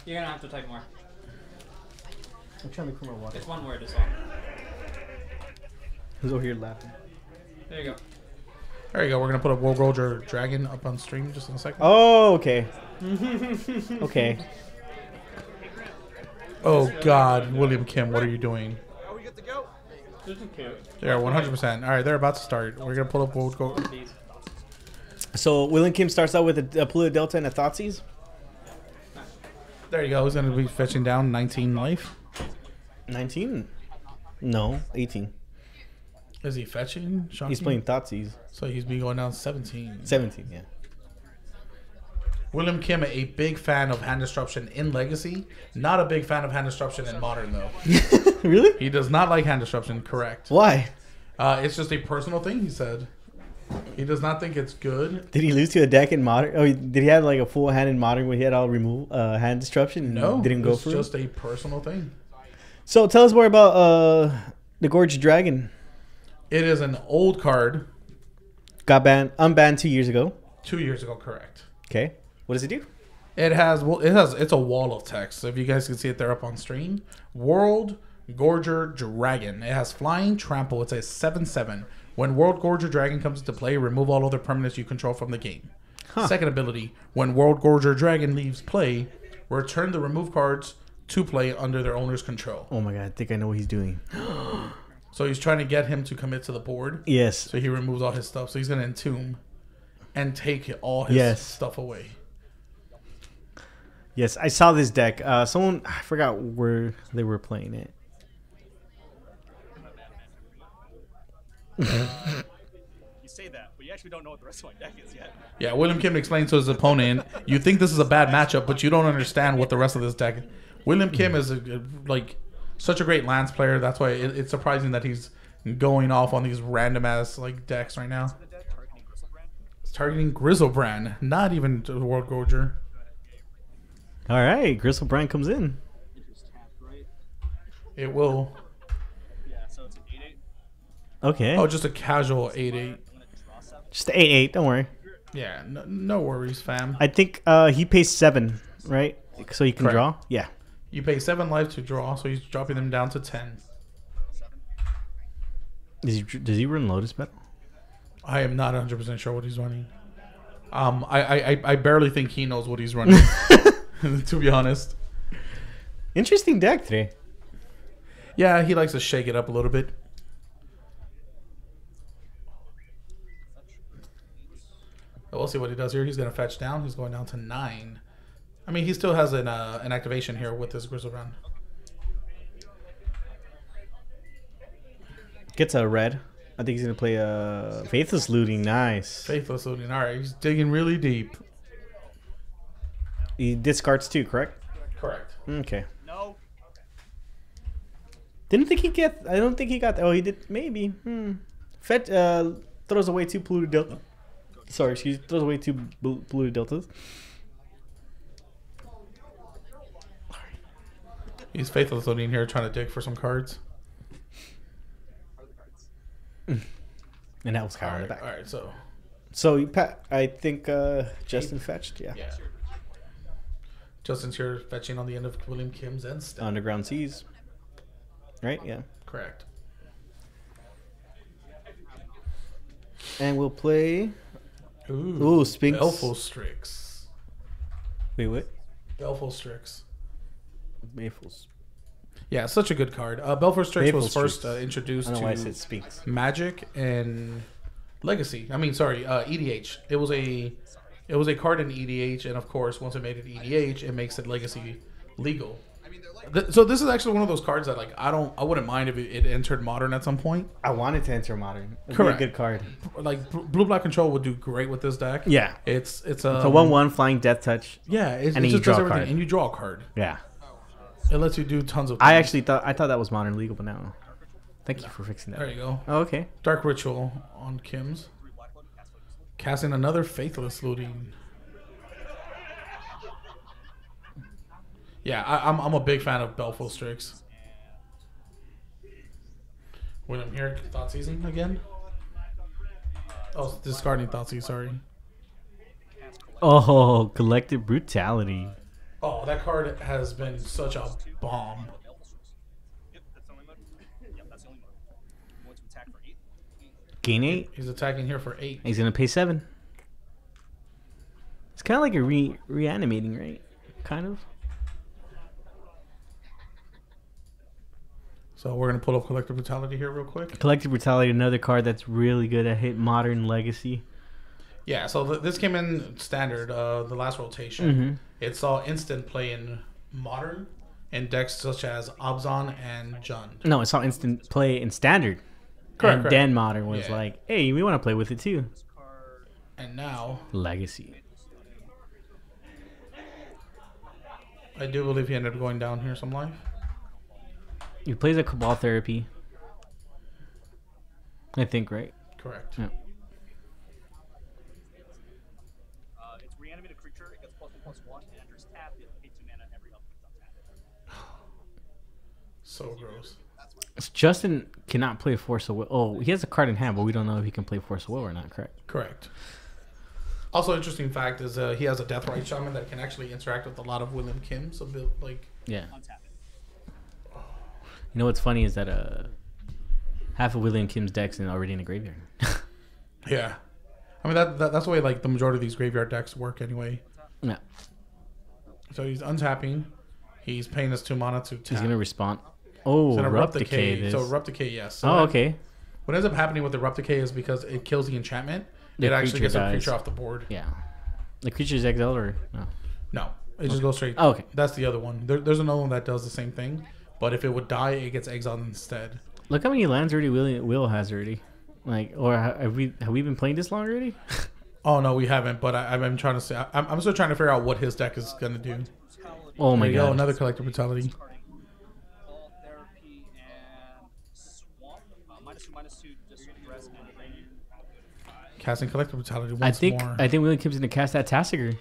You're gonna have to type more. I'm trying to clear my water. It's one word as well. Who's over here laughing? There you go. There you go. We're gonna put a World Gorger Dragon up on stream just in a second. Oh, okay. Okay. Oh God, William Kim, what are you doing? This is cute. Yeah, 100%. All right, they're about to start. We're gonna pull up World Gorger. These. So William Kim starts out with a Pluto Delta and a Thoughtseize. There you go. He's gonna be fetching down 19 life. 19? No, 18. Is he fetching? Shocking. He's playing Thoughtseize. So he's been going down 17. 17, yeah. William Kim, a big fan of hand disruption in Legacy. Not a big fan of hand disruption in Modern, though. Really? He does not like hand disruption, correct. Why? It's just a personal thing, he said. He does not think it's good. Did he lose to a deck in Modern? Oh, did he have like a full hand in Modern where he had all remove hand disruption? And No, didn't go it's for just it? a personal thing. So tell us more about the Gorge Dragon. It is an old card. Got unbanned 2 years ago. 2 years ago, correct. Okay. What does it do? It's a wall of text. So if you guys can see it there up on stream. World Gorger Dragon. It has flying, trample. It's a 7/7. When World Gorger Dragon comes into play, remove all other permanents you control from the game. Huh. Second ability, when World Gorger Dragon leaves play, return the remove cards to play under their owner's control. Oh my god, I think I know what he's doing. So he's trying to get him to commit to the board. Yes. So he removes all his stuff. So he's going to entomb and take all his Yes. stuff away. Yes, I saw this deck. Someone, I forgot where they were playing it. You say that, but you actually don't know what the rest of my deck is yet. Yeah, William Kim explains to his opponent, you think this is a bad matchup, but you don't understand what the rest of this deck. William Kim is such a great Lance player. That's why it's surprising that he's going off on these random ass decks right now. It's targeting Grizzlebrand, not even the World Gorger. All right, Grizzlebrand comes in. It will. Yeah, so it's an 8/8. Okay. Oh, just a casual 8/8. Just 8/8. Don't worry. Yeah, no worries, fam. I think he pays 7, right? So he can Correct. draw. Yeah. You pay 7 life to draw, so he's dropping them down to 10. Does he run Lotus Metal? I am not 100% sure what he's running. I barely think he knows what he's running. To be honest. Interesting deck today. Yeah, he likes to shake it up a little bit. We'll see what he does here. He's going to fetch down. He's going down to 9. I mean, he still has an activation here with his Grizzlebrand. Gets a red. I think he's going to play Faithless Looting. Nice. Faithless Looting. All right, he's digging really deep. He discards 2, correct? Correct. Okay. No. Didn't think he get. I don't think he got. Oh, he did. Maybe. Fetch throws away 2 polluted delta. Sorry, excuse. Throws away 2 polluted deltas. He's Faithless Looting here trying to dig for some cards. And that was Kyra in the back. All right, so So I think Justin fetched. Yeah. yeah. Justin's here fetching on the end of William Kim's end step. Underground Seas. Right. Yeah. Correct. And we'll play. Ooh, Sphinx. Belfostrix. Wait, what? Belfostrix. Mayfels. Yeah, such a good card. Belfostrix was Belfostrix. first I introduced don't know why I said to Sphinx. Magic and Legacy. I mean, sorry, EDH. It was a card in EDH, and of course, once it made it EDH, it makes it Legacy legal. So this is actually one of those cards that I wouldn't mind if it entered Modern at some point. I wanted to enter Modern. It'd Correct. be a good card. Like Blue Black Control would do great with this deck. Yeah. It's a It's a 1/1 flying Death Touch. Yeah, And it then just you draw does a everything, card. and you draw a card. Yeah. It lets you do tons of. I things. thought that was Modern legal, but now. Thank you for fixing that. There you go. Oh, okay. Dark Ritual on Kim's. Casting another Faithless Looting. Yeah, I'm a big fan of Belfostrix. When I'm here, Thought Season again. Oh, discarding Thought Season. Sorry. Oh, Collective Brutality. Oh, that card has been such a bomb. Yep, that's the only mode. Yep, that's the only mode. You want to attack for 8? Gain 8. He's attacking here for 8. He's gonna pay 7. It's kind of like a reanimating, right? Kind of. So we're gonna pull up Collective Brutality here real quick. Collective Brutality, another card that's really good at hit Modern Legacy. Yeah, so this came in standard, the last rotation. Mm-hmm. It saw instant play in Modern in decks such as Abzan and Jund. No, it saw instant play in Standard. Correct, And correct. then Modern was Yeah. like, hey, we want to play with it too. And now, Legacy. I do believe he ended up going down here some life. He plays a Cabal Therapy. I think, right? Correct. Yeah. It's reanimated creature. It gets +1/+1 and enters tap. It pays 2 mana. Every up is untapped. So gross. So Justin cannot play Force of Will. Oh, he has a card in hand, but we don't know if he can play Force of Will or not, correct? Correct. Also, interesting fact is he has a Deathrite Shaman that can actually interact with a lot of William Kim's. So, like, Yeah. Untap it. You know what's funny is that half of William Kim's decks is already in the graveyard. yeah. I mean, that's the way, like, the majority of these graveyard decks work anyway. Yeah. So he's untapping. He's paying us 2 mana to tap. He's going to respond. Oh, He's gonna Erupt Erupt Decay. Decay. It So is. Erupt Decay, yes. So Oh, okay. What ends up happening with the Erupt Decay is because it kills the enchantment. The It actually creature gets a dies. creature off the board. Yeah. The creature's exiled or no? No, it just goes straight. Oh, okay. That's the other one. There's another one that does the same thing, but if it would die, it gets exiled instead. Look how many lands already Will has already. Like, or have we been playing this long already? Oh no, we haven't. But I'm trying to say, I'm still trying to figure out what his deck is gonna do. Oh my There you go, god. another Collective Brutality. All therapy and swamp. -2/-2. Just rest and drain. Casting Collective Brutality I once think more. William Kim's gonna cast that Tassiger.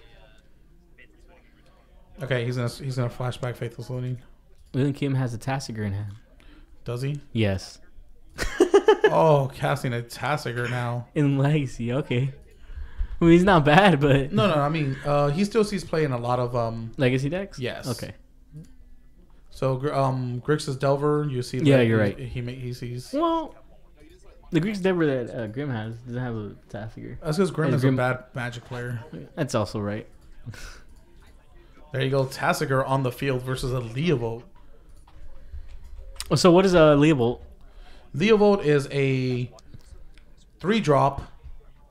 Okay, he's gonna flashback Faithless Looting. William Kim has a Tassiger in hand. Does he? Yes. Oh, casting a Tassiger now. In Legacy, okay. I mean, he's not bad, but No, I mean, he still sees play in a lot of Legacy decks. Yes. Okay. So Grixis Delver, you see. Yeah, that you're right. He sees. Well, the Greeks Deborah that Grim has doesn't have a Tassiger. That's because Grim Hey, is Grim- a bad Magic player. That's also right. There you go, Tassiger on the field versus a Leovolt. So what is a Leovolt? Leovolt is a 3-drop,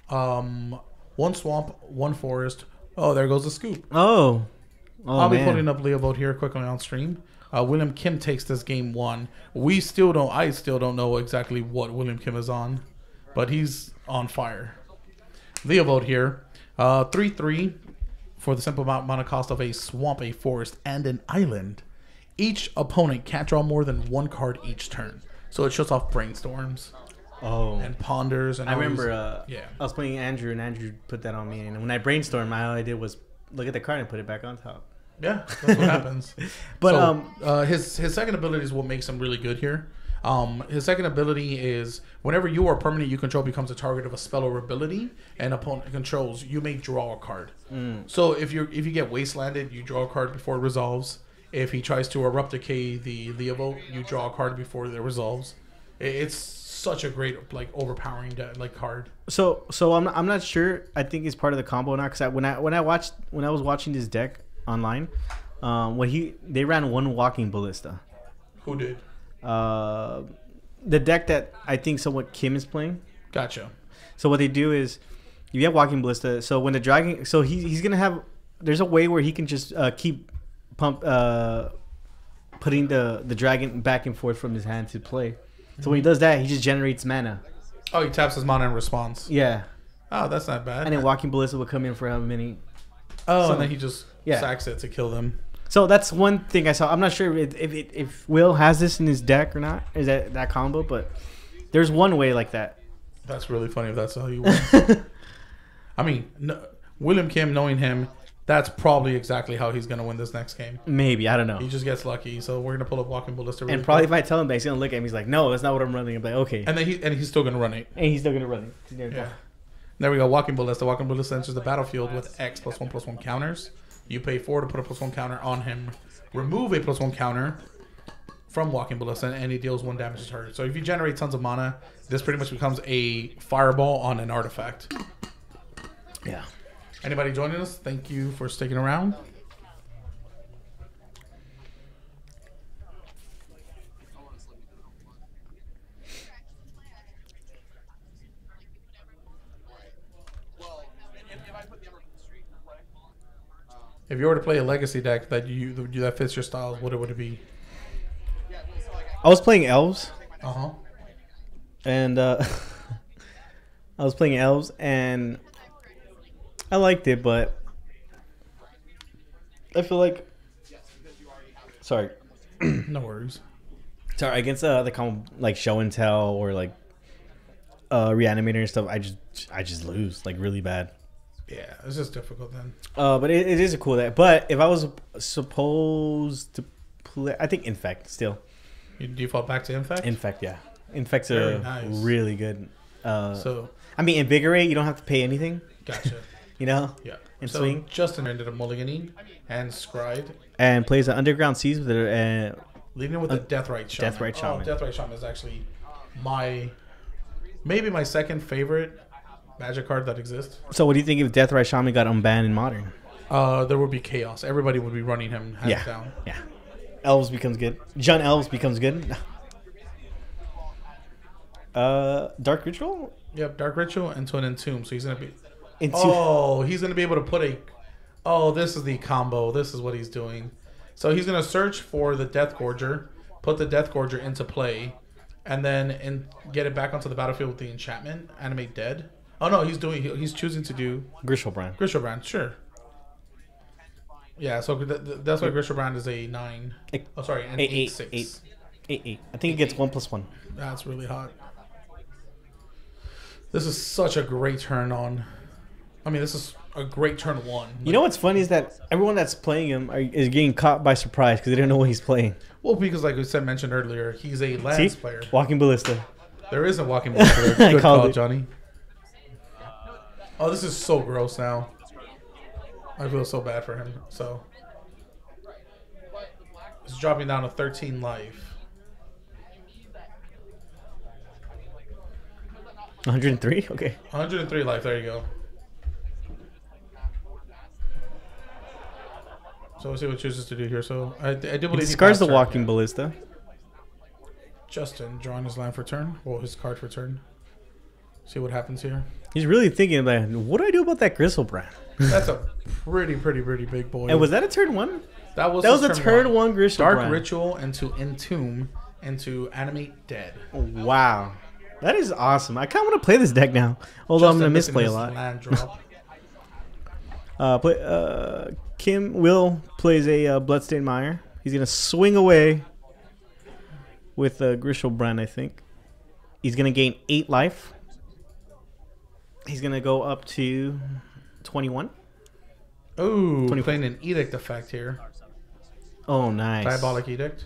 1 swamp, 1 forest. Oh, there goes the scoop. Oh. I'll be man. putting up Leovolt here quickly on stream. William Kim takes this game 1. I still don't know exactly what William Kim is on, but he's on fire. Leovolt here, 3/3 for the simple amount of cost of a swamp, a forest, and an island. Each opponent can't draw more than 1 card each turn, so it shuts off brainstorms Oh. and ponders. And I all these- remember yeah. I was playing Andrew, and Andrew put that on me. And when I brainstormed, all I did was look at the card and put it back on top. Yeah, that's what happens. But So, his second abilities will make some really good here. His second ability is whenever you or a permanent you control becomes a target of a spell or ability and opponent controls, you may draw a card. So if you get wastelanded, you draw a card before it resolves. If he tries to erupt decay the Leovolt, you draw a card before it resolves. It's such a great like overpowering like card. So I'm not sure. I think it's part of the combo now because when I was watching this deck online, they ran one walking ballista. Who did? The deck that I think somewhat Kim is playing. Gotcha. So what they do is you have walking ballista. So when the dragon, so he's gonna have. There's a way where he can just keep putting the dragon back and forth from his hand to play. So when he does that, he just generates mana. Oh, he taps his mana in response. Yeah. Oh, that's not bad. And then walking ballista will come in for how many? Oh, and then he just sacks it to kill them. So that's one thing I saw. I'm not sure if Will has this in his deck or not. Is that combo? But there's one way like that. That's really funny if that's how you win. I mean, William Kim, knowing him, that's probably exactly how he's going to win this next game. Maybe. I don't know. He just gets lucky. So we're going to pull up Walking Ballista really and probably quick. if I tell him that, he's going to look at me. He's like, no, that's not what I'm running. I'm like, okay. And then he's still going to run it. And he's still going to run it. Yeah. There we go. Walking Ballista. Walking Ballista enters the battlefield with X +1/+1 counters. You pay 4 to put a +1 counter on him. Remove a +1 counter from Walking Ballista, and he deals 1 damage to target. So if you generate tons of mana, this pretty much becomes a fireball on an artifact. Yeah. Anybody joining us? Thank you for sticking around. If you were to play a legacy deck that fits your style, what would it be? I was playing elves. Uh-huh. And I was playing elves, and I liked it, but I feel like... Sorry. No worries. Sorry, against the common, like show and tell or like reanimator and stuff, I just lose like really bad. Yeah, it's just difficult then. But it is a cool deck. But if I was supposed to play, I think Infect still. You default back to Infect? Infect, yeah. Infect's really good. So I mean, Invigorate, you don't have to pay anything. Gotcha. You know? Yeah. And so swing. Justin ended up mulliganing and scried. And plays an Underground Seas with it. Leading with the Deathrite Shaman. Deathrite Shaman. Oh, Deathrite Shaman is actually maybe my second favorite Magic card that exists. So what do you think if Deathrite Shaman got unbanned in Modern? There would be chaos. Everybody would be running him hands down. Yeah. Elves becomes good. Jund Elves becomes good. Dark Ritual? Yep, Dark Ritual into an Entomb. So he's going to be... he's going to be able to put a... Oh, this is the combo. This is what he's doing. So he's going to search for the Death Gorger, put the Death Gorger into play, and then get it back onto the battlefield with the enchantment, animate dead. Oh, no, he's choosing to do... Griselbrand. Griselbrand, sure. Yeah, so that's why Griselbrand is a 9. An 8/6. 8/8. I think it gets 1/1. That's really hot. This is such a great turn on. I mean, this is a great turn 1. You know what's funny is that everyone that's playing him is getting caught by surprise because they don't know what he's playing. Well, because like we mentioned earlier, he's a Lance player. Walking Ballista. There is a Walking Ballista. Good call, Johnny. Oh, this is so gross now. I feel so bad for him. So it's dropping down to 13 life. 103? Okay. 103 life. There you go. So we'll see what it chooses to do here. So I do believe he discards the passed Walking turn. Ballista. Justin drawing his land for turn. Well, his card for turn. See what happens here. He's really thinking about what do I do about that Griselbrand? That's a pretty big boy. And was that a turn 1? That was a turn 1 Griselbrand. Dark Ritual into Entomb into Animate Dead. Wow. That is awesome. I kind of want to play this deck now. Although I'm going to misplay a lot. Land drop. Kim Will plays a Bloodstained Mire. He's going to swing away with Griselbrand, I think. He's going to gain 8 life. He's going to go up to 21. Ooh, playing an Edict effect here. Oh, nice. Diabolic Edict.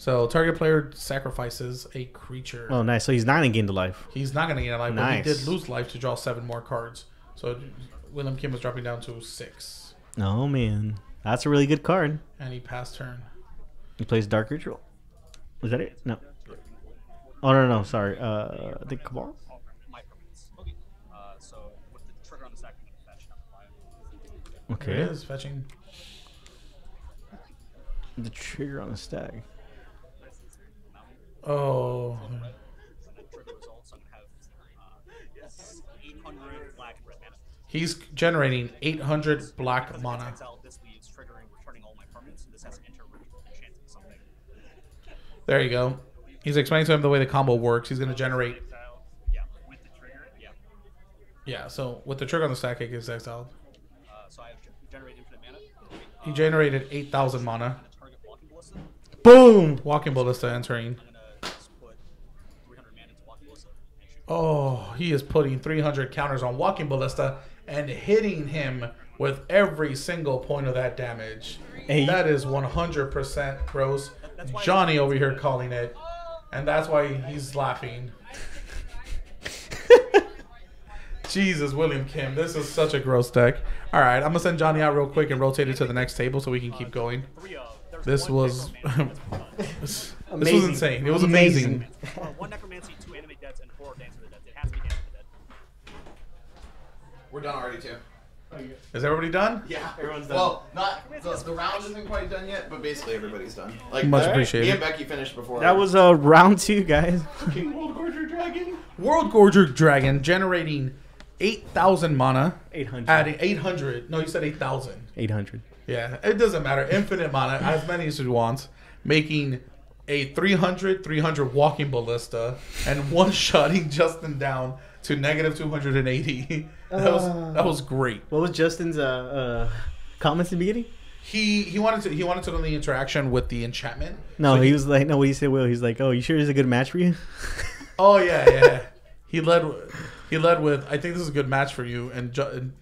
So target player sacrifices a creature. Oh, nice. So he's not in gain to life. He's not going to gain a life, but he Nice. did lose life to draw 7 more cards. So William Kim was dropping down to 6. Oh man, that's a really good card. And he passed turn. He plays Dark Ritual. Is that it? No. Oh no, sorry. I think Cabal. Oh, my permanents. Okay. So with the trigger on the stack, I'm gonna fetch, not apply. There Okay. it is, fetching. The trigger on the stag. Oh. And then trigger results, I'm gonna have 800 black and red mana. He's generating 800 black mana. Exile, this leaves triggering, returning all my permanents, and this has enter ritual enchanting something. There you go. He's explaining to him the way the combo works. He's going to generate. Exile, yeah, with the trigger, yeah. Yeah, so with the trigger on the stack, it gets exiled. So I have generated infinite mana. He generated 8,000 mana. I'm gonna target blocking ballista. Boom. Walking Ballista entering. I'm gonna just put 300 mana into blocking ballista and shoot. Oh, he is putting 300 counters on Walking Ballista and hitting him with every single point of that damage. Hey. That is 100% gross. Johnny over here calling it. And that's why he's laughing. Jesus, William Kim. This is such a gross deck. All right, I'm going to send Johnny out real quick and rotate it to the next table so we can keep going. There's This one was necromancy that's done. this was Amazing. insane. It was amazing. One necromancy, 2 animate deaths, and 4 dance for the dead. It has to be dance for the dead. We're done already too. Is everybody done? Yeah, everyone's done. Well, not the round isn't quite done yet, but basically everybody's done. Like Much me appreciated. and Becky finished before. That was round 2, guys. fucking World Gorger Dragon. World Gorger Dragon generating 8,000 mana. 800. Adding 800. No, you said 8,000. 800. Yeah, it doesn't matter. Infinite mana, as many as you want. Making a 300 Walking Ballista and one-shotting Justin down to negative 280. That was great. What was Justin's comments in the beginning? He wanted to know the interaction with the enchantment. No, So he was like, no, what he said, Will. He's like, oh, you sure it's a good match for you? Oh yeah. He led with, I think this is a good match for you. And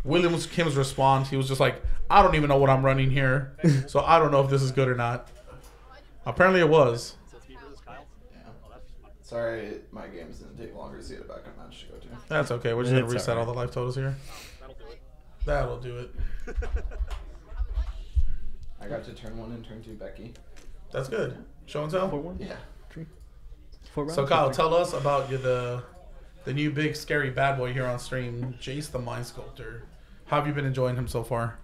William Kim's response, he was just like, I don't even know what I'm running here, so I don't know if this is good or not. Apparently it was. So it's me versus Kyle. Yeah. Oh, that's fun. Sorry, my games didn't take longer to see a backup match to go to. That's okay. We're just gonna It's reset alright. all the life totals here. That'll do it. That'll do it. I got to turn 1 and turn 2 Becky. That's good. Show and tell. 4-1? Yeah. 4 rounds? So Kyle, tell us about the new big scary bad boy here on stream, Jace the Mind Sculptor. How have you been enjoying him so far?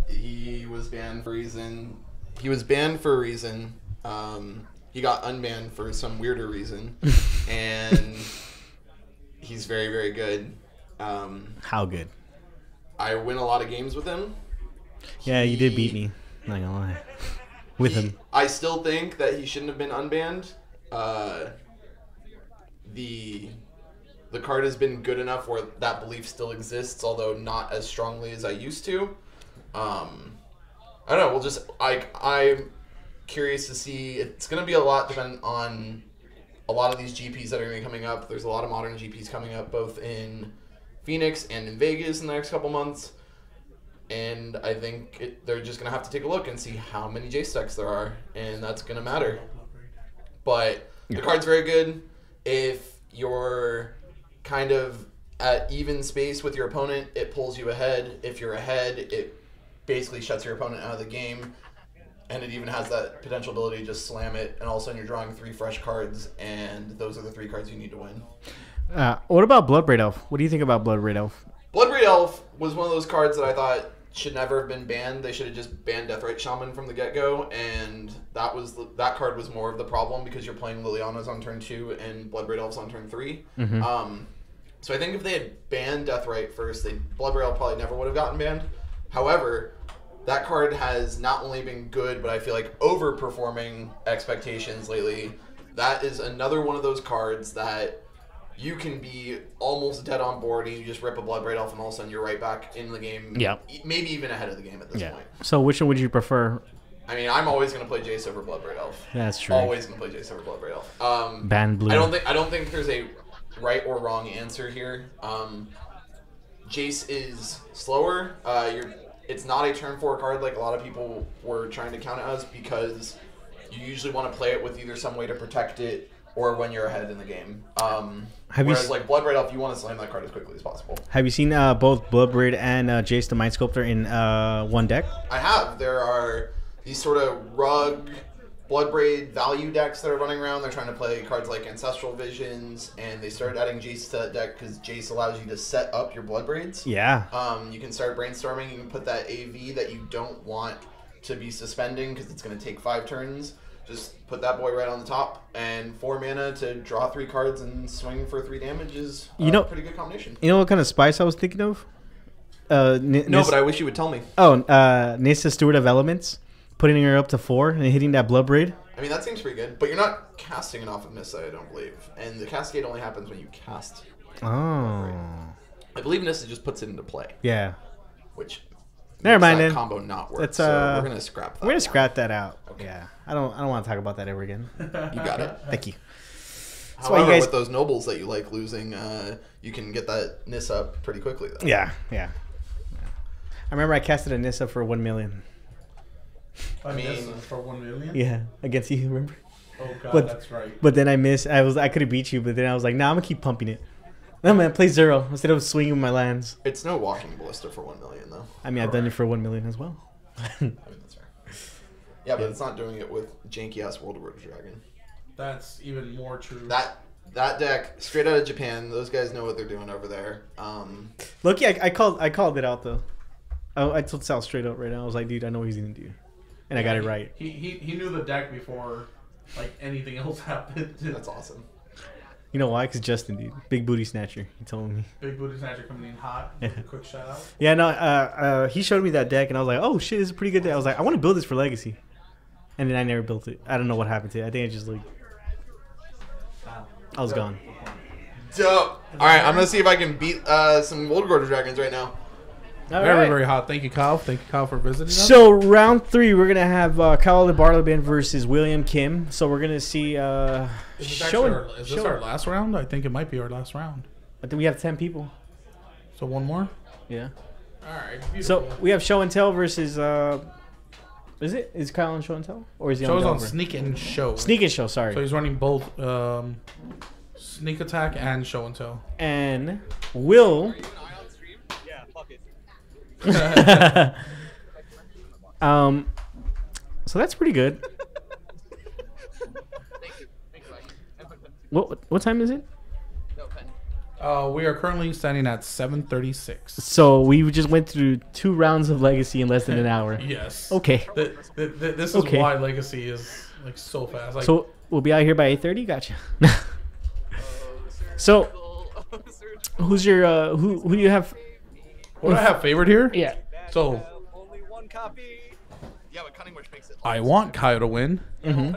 He was banned for a reason. He was banned for a reason. He got unbanned for some weirder reason, and he's very, very good. How good? I win a lot of games with him. Yeah, you did beat me. Not gonna lie. With him. I still think that he shouldn't have been unbanned. The card has been good enough where that belief still exists, although not as strongly as I used to. I don't know. We'll just I'm curious to see. It's gonna be a lot dependent on a lot of these GPs that are gonna be coming up. There's a lot of modern GPs coming up, both in Phoenix and in Vegas in the next couple months. And I think they're just gonna have to take a look and see how many Jace decks there are, and that's gonna matter. But the card's very good if you're kind of at even space with your opponent. It pulls you ahead. If you're ahead, it basically shuts your opponent out of the game, and it even has that potential ability to just slam it, and all of a sudden you're drawing 3 fresh cards, and those are the 3 cards you need to win. What about Bloodbraid Elf? What do you think about Bloodbraid Elf? Bloodbraid Elf was one of those cards that I thought should never have been banned. They should have just banned Deathrite Shaman from the get-go, and that card was more of the problem because you're playing Liliana's on turn 2 and Bloodbraid Elves on turn 3. So I think if they had banned Deathrite first, Bloodbraid Elf probably never would have gotten banned. However, that card has not only been good, but I feel like overperforming expectations lately. That is another one of those cards that you can be almost dead on board and you just rip a Bloodbraid Elf and all of a sudden you're right back in the game. Yeah. Maybe even ahead of the game at this point. So which one would you prefer? I mean, I'm always going to play Jace over Bloodbraid Elf. That's true. Always going to play Jace over Bloodbraid Elf. Ban blue. I don't think there's a right or wrong answer here. Jace is slower. It's not a turn 4 card like a lot of people were trying to count it as, because you usually want to play it with either some way to protect it or when you're ahead in the game. Have you Whereas s- like Blood Red Elf, you want to slam that card as quickly as possible. Have you seen both Bloodbraid and Jace the Mind Sculptor in one deck? I have. There are these sort of rug Bloodbraid value decks that are running around. They're trying to play cards like Ancestral Visions, and they started adding Jace to that deck because Jace allows you to set up your Bloodbraids. Yeah. You can start brainstorming. You can put that AV that you don't want to be suspending because it's going to take 5 turns. Just put that boy right on the top, and 4 mana to draw 3 cards and swing for 3 damage is a pretty good combination. You know what kind of spice I was thinking of? No, but I wish you would tell me. Oh, Nissa, Steward of Elements. Putting her up to 4 and hitting that Bloodbraid. I mean, that seems pretty good, but you're not casting it off of Nissa, I don't believe. And the cascade only happens when you cast. Oh. I believe Nissa just puts it into play. Yeah. Which Never makes mind that then. combo not work. That's, so we're gonna scrap that. We're gonna scrap that out. Okay. Yeah. I don't want to talk about that ever again. You got it. Thank you. That's However, why you guys... with those nobles that you like losing, you can get that Nissa up pretty quickly though. Yeah. I remember I casted a Nissa for 1 million. I mean, for 1 million. Yeah, against you, remember? Oh god, But- that's right. But then I missed. I could have beat you, but then I was like, nah, I'm gonna keep pumping it. No man, play 0 instead of swinging with my lands. It's no walking ballista for 1 million though. I mean, I've done it for 1 million as well. I mean, that's fair. Yeah, but it's not doing it with janky ass World of Dragon. That's even more true. That deck, straight out of Japan. Those guys know what they're doing over there. Look, yeah, I called it out though. I told Sal straight up right now. I was like, dude, I know what he's gonna do, and I got it right. He knew the deck before like anything else happened. That's awesome. You know why? Because Justin, dude, big booty snatcher. He told me. Big booty snatcher coming in hot. Yeah. Quick shout out. Yeah, no. He showed me that deck, and I was like, oh shit, this is a pretty good deck. I was like, I want to build this for Legacy, and then I never built it. I don't know what happened to it. I think I just like, I was gone. Dope. All right, I'm gonna see if I can beat some World of Dragons right now. All Very, right. very hot. Thank you, Kyle. Thank you, Kyle, for visiting us. So round 3, we're gonna have Kyle LeBarleben versus William Kim. So we're gonna see. Is this our last round? I think it might be our last round. I think we have 10 people. So one more. Yeah. All right. So we have Show and Tell versus. Is Kyle on Show and Tell, or is he Show's on on Delver? Sneak and Show. Sneak and Show? Sorry. So he's running both Sneak Attack and Show and Tell. And Will. Yeah, fuck it. So that's pretty good. What time is it? We are currently standing at 7:36. So we just went through 2 rounds of Legacy in less than an hour. Yes. Okay. This is Okay. why Legacy is like so fast. Like, So we'll be out here by 8:30. Gotcha. So who's your who do you have? what do I have favored here? Yeah. So Only one copy. Yeah, but Cunning Wish makes it. I want Kyle to win, Mhm.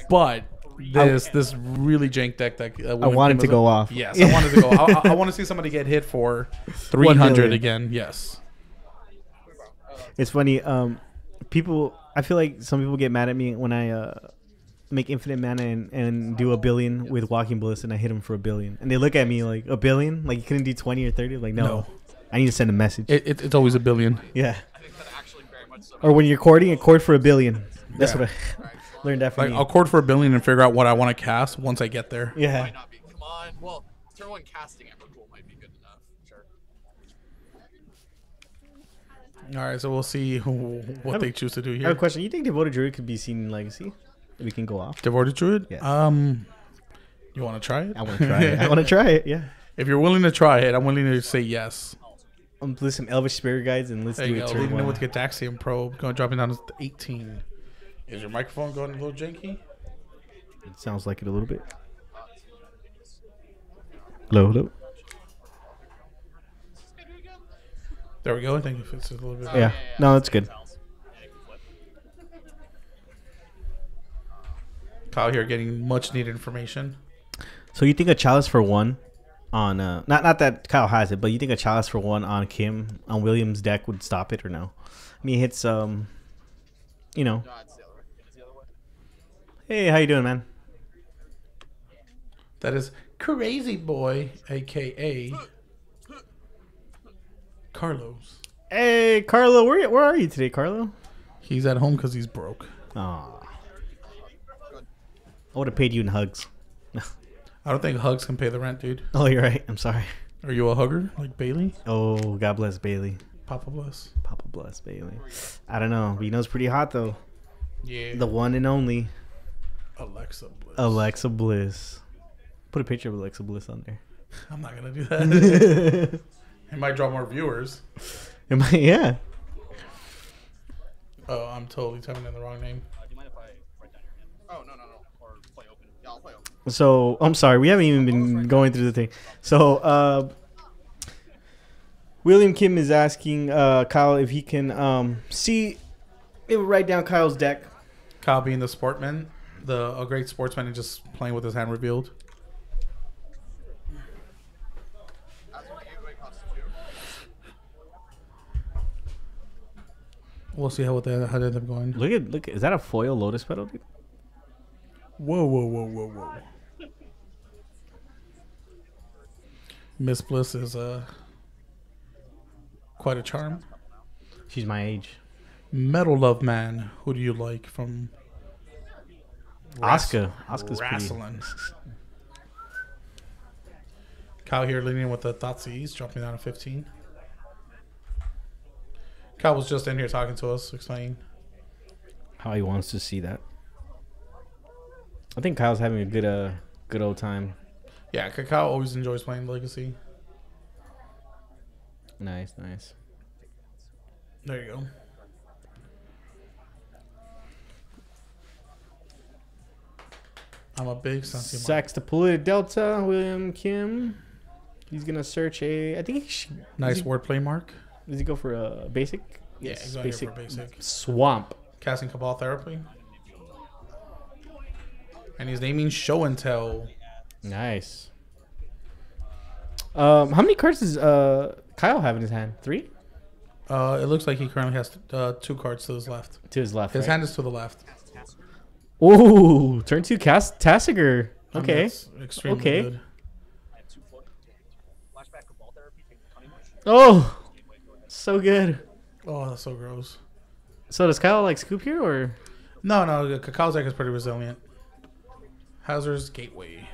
but this really jank deck that I want it to go off. Yes, I wanted to go. I want to see somebody get hit for 300 million. again. Yes. It's funny. People. I feel like some people get mad at me when I make infinite mana and do 1 billion with Walking Bliss, and I hit them for 1 billion, and they look at me like 1 billion. Like you couldn't do 20 or 30. Like no. I need to send a message. It's always 1 billion. Yeah. I think that actually very much so. Or when you're courting, a court for 1 billion. That's Yeah. what I learned that from Like you. I'll court for 1 billion and figure out what I want to cast once I get there. Yeah. Might not be. Come on. Well, turn 1 casting Emrakul might be good enough. Sure. All right, so we'll see what they choose to do I have a here. question. You think Devoted Druid could be seen in Legacy? We can go off. Devoted Druid. Yeah. You want to try it? I want to try it. I want to try it. Yeah. If you're willing to try it, I'm willing to say yes. Play some Elvish Spirit Guides and let's There do you it go. turn Leading in 1. with Gataxian Probe. Going dropping down to 18. Is your microphone going a little janky? It sounds like it a little bit. Hello. There we go. I think if it's a little bit. Yeah. No, that's good. Kyle here getting much needed information. So you think a Chalice for 1 on not that Kyle has it, but you think a Chalice for 1 on Kim on Williams' deck would stop it or no? I mean, it hits you know. Hey, how you doing, man? That is Crazy Boy, aka Carlos. Hey, Carlo, where are you today, Carlo? He's at home because he's broke. Aw. I would have paid you in hugs. I don't think hugs can pay the rent, dude. Oh, you're right. I'm sorry. Are you a hugger like Bailey? Oh, God bless Bailey. Papa bless. Papa bless Bailey. I don't know. But you know it's pretty hot though. Yeah. The one and only Alexa Bliss. Alexa Bliss. Put a picture of Alexa Bliss on there. I'm not gonna do that. It might draw more viewers. Yeah. Oh, I'm totally typing in the wrong name. Do you mind if I write down your name? Oh no. Or play open? Yeah, I'll play open. So I'm sorry, we haven't even been going through the thing. So William Kim is asking Kyle if he can see it would write down Kyle's deck. Kyle being the sportman, a great sportsman, and just playing with his hand revealed. That's what the gateway costs too. We'll see how they end up going. Look, is that a foil lotus petal, dude? Whoa. Miss Bliss is quite a charm. She's my age. Metal Love Man. Who do you like from Asuka. Asuka's pretty. wrestling? Kyle here leading with the Thoughtseize, dropping down to 15. Kyle was just in here talking to us, explaining. How he wants to see that. I think Kyle's having a good old time. Yeah, Kyle always enjoys playing Legacy. Nice. There you go. I'm a big Sensi Mark. Sax to Polita Delta, William Kim. He's gonna search I think he should. Nice wordplay, Mark. Does he go for a basic? Yeah, Yes, he's going here for basic. Swamp. Casting Cabal Therapy. And he's naming Show and Tell. Nice. How many cards does Kyle have in his hand? 3? It looks like he currently has 2 cards to his left. To his left. His right? hand is to the left. Ooh, turn 2 Tassiger. I mean, Okay. that's extremely Okay. good. I have 2 float. Flashback Cabal Therapy, take the Cunning Wish. Oh, so good. Oh, that's so gross. So does Kyle like scoop here or? No, Kakal's deck is pretty resilient. Hazard's Gateway.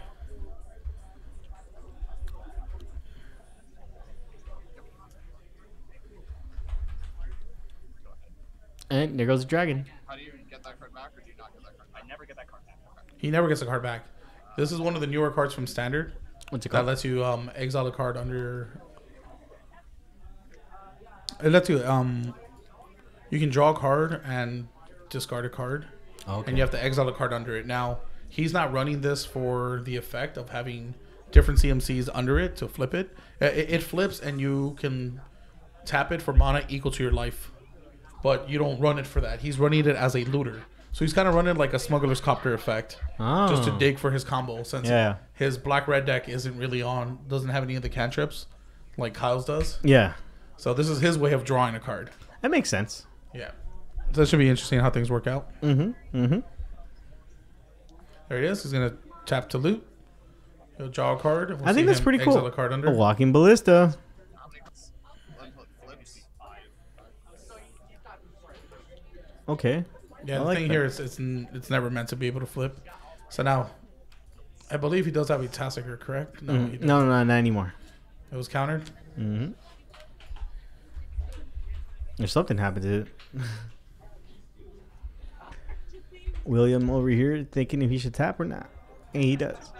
And there goes the dragon. How do you get that card back, or do you not get that card back? I never get that card back. He never gets a card back. This is one of the newer cards from Standard What's it that called? lets you exile a card under. It lets you you can draw a card and discard a card, Okay. and you have to exile a card under it. Now he's not running this for the effect of having different CMCs under it to flip it. It flips, and you can tap it for mana equal to your life, but you don't run it for that. He's running it as a looter. So he's kind of running like a Smuggler's Copter effect, Oh. just to dig for his combo, since Yeah. his black-red deck isn't really doesn't have any of the cantrips like Kyle's does. Yeah. So this is his way of drawing a card. That makes sense. Yeah. So that should be interesting how things work out. Mm-hmm. There he is. He's going to tap to loot. He'll draw a card. We'll I think see that's him pretty exile cool. a card under. A walking ballista. How many flips? Okay. Yeah, I the like thing that. here is it's never meant to be able to flip. So now, I believe he does have a Tassiger, correct? No, he Mhm. doesn't. No, not anymore. It was countered. Mm-hmm. If something happened to it. William over here thinking if he should tap or not. And he does.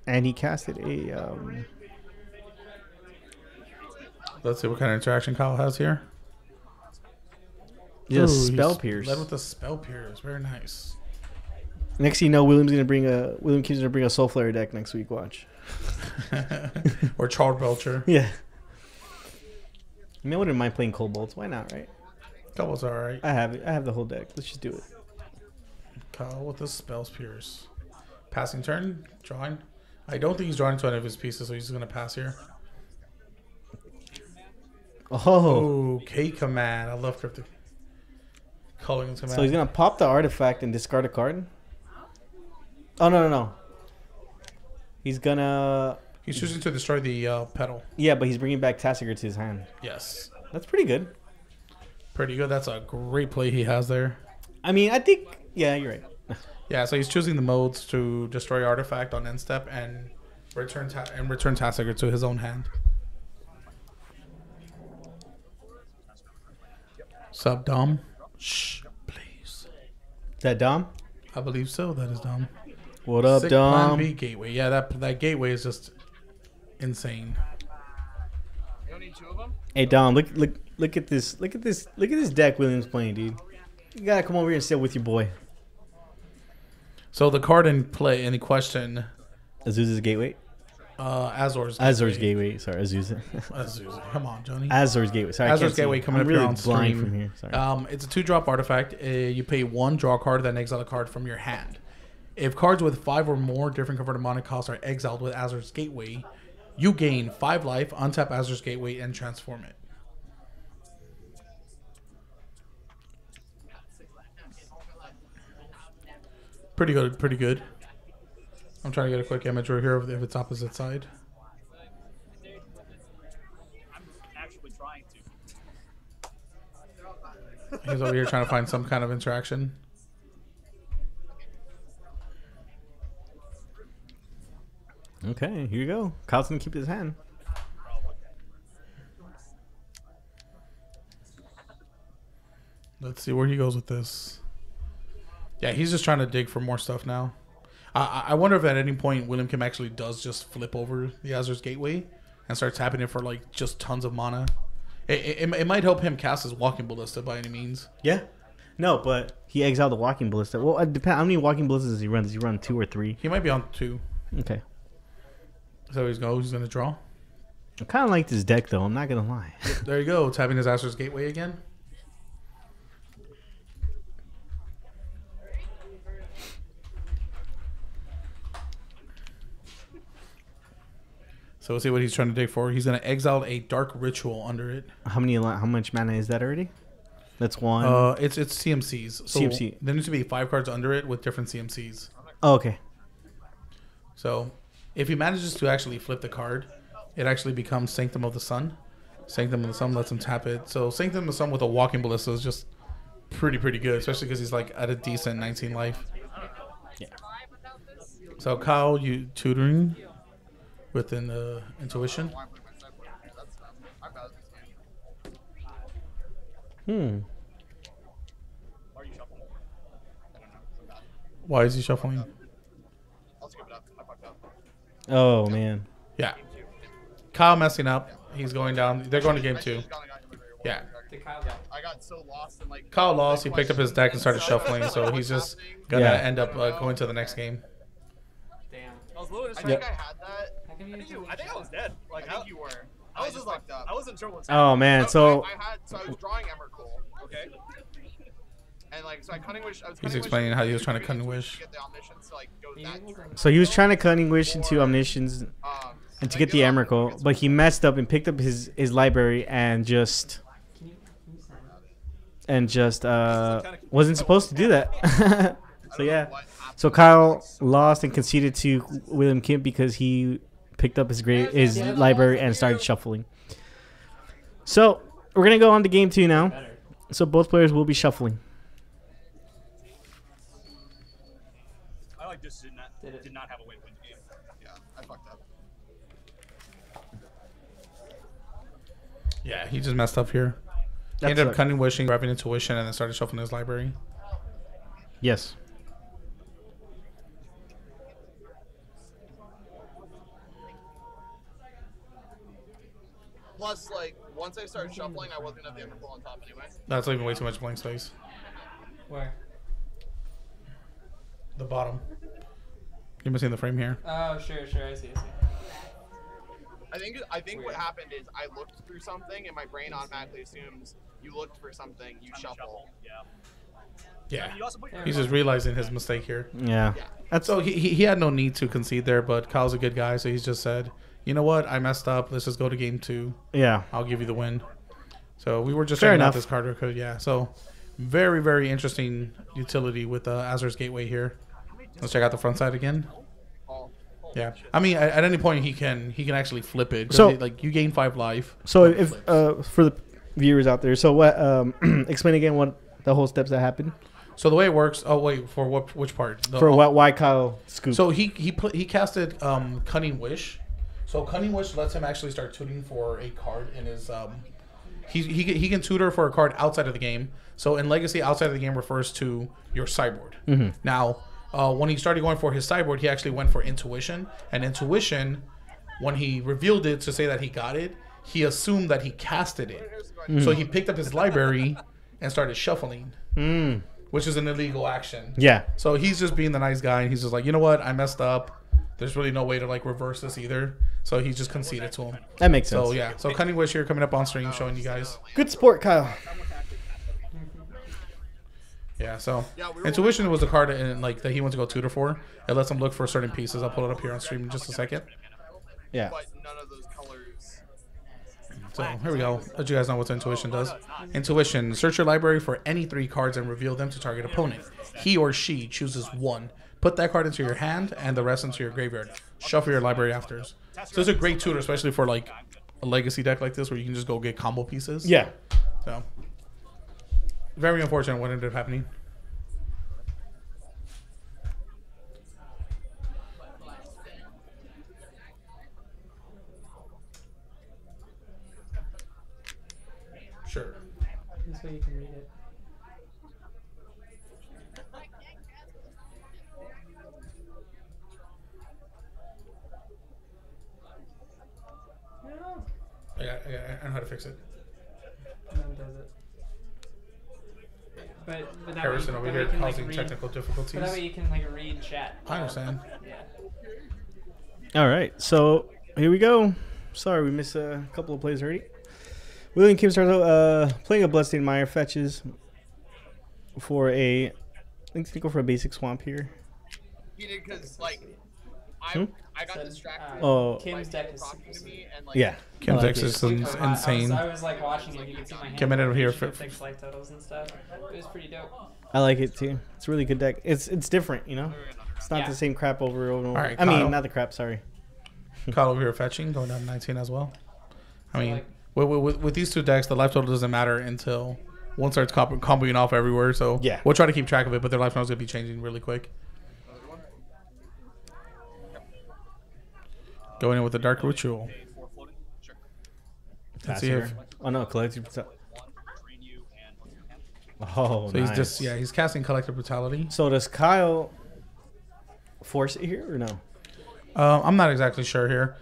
And he casted a Let's see what kind of interaction Kyle has here. just Ooh, spell he's pierce. Led with the spell pierce. Very nice. Next thing you know, William Kid's gonna bring a Soul Flare deck next week. Watch. Or Charred Belcher. Yeah. I mean, I wouldn't mind playing Kobolds. Why not, right? Couple's alright. I have it. I have the whole deck. Let's just do it. Kyle with the spells pierce. Passing turn. Drawing. I don't think he's drawing into any of his pieces, so he's just going to pass here. Oh. Oh, K command. I love cryptic. Calling command. So he's gonna pop the artifact and discard a card. Oh no. He's gonna. He's choosing to destroy the pedal. Yeah, but he's bringing back Tassiger to his hand. Yes. That's pretty good. Pretty good. That's a great play he has there. I mean, I think yeah, you're right. Yeah, so he's choosing the modes to destroy artifact on end step and return Task Seeker to his own hand. Sub Dom. Shh, please. Is that Dom? I believe so. That is Dom. What up, Sick Plan Dom? B gateway. Yeah, that gateway is just insane. You don't need two of them? Hey Dom, look at this deck William's playing, dude. You gotta come over here and sit with your boy. So the card in play, any question? Azusa's Gateway. Azor's Gateway. Sorry, Azusa. Azusa. Come on, Johnny. Azor's Gateway. Sorry, Azor's I can't see. Gateway coming I'm up really here on blind stream. from here. Sorry. It's a 2-drop artifact. You pay 1, draw a card, then exile a card from your hand. If cards with 5 or more different converted mana costs are exiled with Azor's Gateway, you gain 5 life, untap Azor's Gateway, and transform it. Pretty good, pretty good. I'm trying to get a quick image right here of if it's opposite side. I'm actually trying to. He's over here trying to find some kind of interaction. Okay, here you go. Kyle's gonna keep his hand. Let's see where he goes with this. Yeah, he's just trying to dig for more stuff now. I wonder if at any point William Kim actually does just flip over the Azor's Gateway and start tapping it for like just tons of mana. It might help him cast his Walking Ballista by any means. Yeah. No, but he exiled the Walking Ballista. Well, it depends. How many Walking Ballistas does he run? Does he run 2 or 3? He might be on 2. Okay. So he's going to draw. I kind of like this deck, though. I'm not going to lie. There you go. Tapping his Azor's Gateway again. So we'll see what he's trying to dig for. He's going to exile a Dark Ritual under it. How much mana is that already? That's 1. It's CMCs. So CMC. there needs to be 5 cards under it with different CMCs. Oh, okay. So if he manages to actually flip the card, it actually becomes Sanctum of the Sun. Sanctum of the Sun lets him tap it. So Sanctum of the Sun with a Walking Ballista is just pretty good, especially because he's like at a decent 19 life. Yeah. So Kyle, you tutoring within the intuition. Hmm. Why are you shuffling? Why is he shuffling? I'll skip it up. I fucked up. Oh, man. Yeah. Kyle messing up. He's going down. They're going to game 2. Yeah. I got so lost in like. Kyle lost. He picked up his deck and started shuffling, so he's just gonna Yeah. end up going to the next game. Damn. I was literally just Yeah. I had that. I think I was dead. Like I think you were. I was just fucked up. I wasn't sure what's Oh, man. So, I was drawing Emrakul. Okay. And like so I cunning wish. I was He's cunning explaining wish how he was trying to to cunning wish. get the omniscience to like go that turn. so he was trying to Cunning Wish into Omniscience and to get the Emrakul, but he messed up and picked up his library and just wasn't supposed to do that. So yeah. So Kyle lost and conceded to William Kim because he picked up his library and started shuffling. So we're gonna go on to game 2 now. So both players will be shuffling. I like just did not have a win-win game. Yeah, I fucked up. Yeah, he just messed up here. He That's ended up right. cunning wishing, grabbing intuition, and then started shuffling his library. Yes. Plus, like once I started shuffling, I wasn't gonna have the Emrakul on top anyway. That's leaving way too much blank space. Where? The bottom. You're missing the frame here. Oh, sure, I see. I think what happened is I looked through something and my brain automatically assumes you looked for something, you shuffle. Yeah. Yeah. You also put your He's just realizing his mistake here. Yeah. That's So he had no need to concede there, but Kyle's a good guy, so he's just said, you know what, I messed up. Let's just go to game 2. yeah. I'll give you the win. So we were just Fair checking out enough. this card real quick. Yeah. So very interesting utility with Azor's Gateway here. Let's check out the front side again. Yeah. I mean, at any point he can actually flip it. 'Cause So- like you gain 5 life. So if for the viewers out there, so what? Explain again what the whole steps that happened. So the way it works. Oh wait, for what? Which part? For what? Why Kyle scoop? So he casted Cunning Wish. So Cunning Wish lets him actually start tutoring for a card in his he can tutor for a card outside of the game. So in Legacy, outside of the game refers to your sideboard. Mhm. Now, when he started going for his sideboard, he actually went for Intuition. And Intuition, when he revealed it to say that he got it, he assumed that he casted it. So he picked up his library and started shuffling, which is an illegal action. Yeah. So he's just being the nice guy, and he's just like, you know what, I messed up. There's really no way to like reverse this either. So he just conceded to him. That makes sense. So yeah, so Cunning Wish here coming up on stream, showing you guys. Good sport, Kyle. Yeah, so Intuition was a card in, like that he wants to go tutor for. It lets him look for certain pieces. I'll pull it up here on stream in just a second. Yeah. But none of those colors. So here we go. Let you guys know what Intuition does. Intuition: search your library for any 3 cards and reveal them to target opponent. He or she chooses one. Put that card into your hand and the rest into your graveyard. Shuffle your library after. So it's a great tutor, especially for like a Legacy deck like this where you can just go get combo pieces. Yeah. So very unfortunate what ended up happening. Sure. This way you can read it. I know how to fix it. No one does it. But that Harrison way, over that here way you can, causing read, technical difficulties. But that way you can like read chat. I understand. Yeah. All right, so here we go. Sorry, we missed a couple of plays already. William Kim starts out playing a Bloodstained Mire, fetches for a. I think he's gonna go for a basic swamp here. He did because like I got So, distracted. Oh. Kim's deck is Talking to me and like Yeah. Kim's I like X it. is insane. I was like watching it. You could see my hand. Kim in over here for for- fixed life totals and stuff. It was pretty dope. I like it too. It's a really good deck. It's different, you know. It's not Yeah. the same crap over and over. All right, I mean, Kyle. not the crap. Sorry. Kyle over here fetching, going down to 19 as well. I So, mean, like- with these 2 decks, the life total doesn't matter until one starts comboing off everywhere. So Yeah. we'll try to keep track of it, but their life total is going to be changing really quick. Going in with the Dark Ritual. Four floating. Sure. Let's see if, Oh no, collective. One, drain you, and what's your hand? Oh, so nice. he's just he's casting Collective Brutality. So does Kyle force it here or no? I'm not exactly sure here.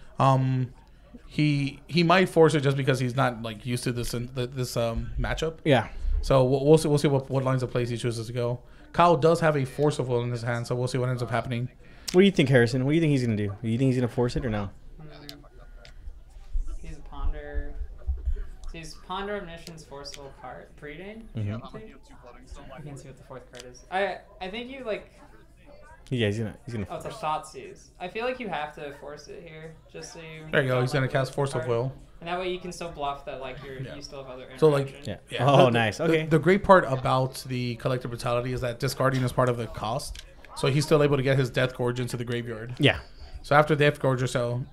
He might force it just because he's not like used to this matchup. Yeah. So we'll see what lines of plays he chooses to go. Kyle does have a Force of Will in his hand, so we'll see what ends up happening. What do you think, Harrison? What do you think he's gonna do? Do you think he's gonna force it or no? He's a ponder. He's ponder omniscience forceful card predain. Mhm. How many of 2 floating still? I can see what the 4th card is. I think you like. Yeah, he's gonna. Oh, it's a Thoughtseize. I feel like you have to force it here, just so you. There you go. don't, He's gonna like, cast lose the Force of card. Will. And that way you can still bluff that like Yeah. you still have other interaction. So, like, Yeah. Yeah. Oh, The- nice. the- Okay. The great part about the Collective Brutality is that discarding is part of the cost, so he's still able to get his Death Gorge into the graveyard. Yeah. So after Death Gorger, so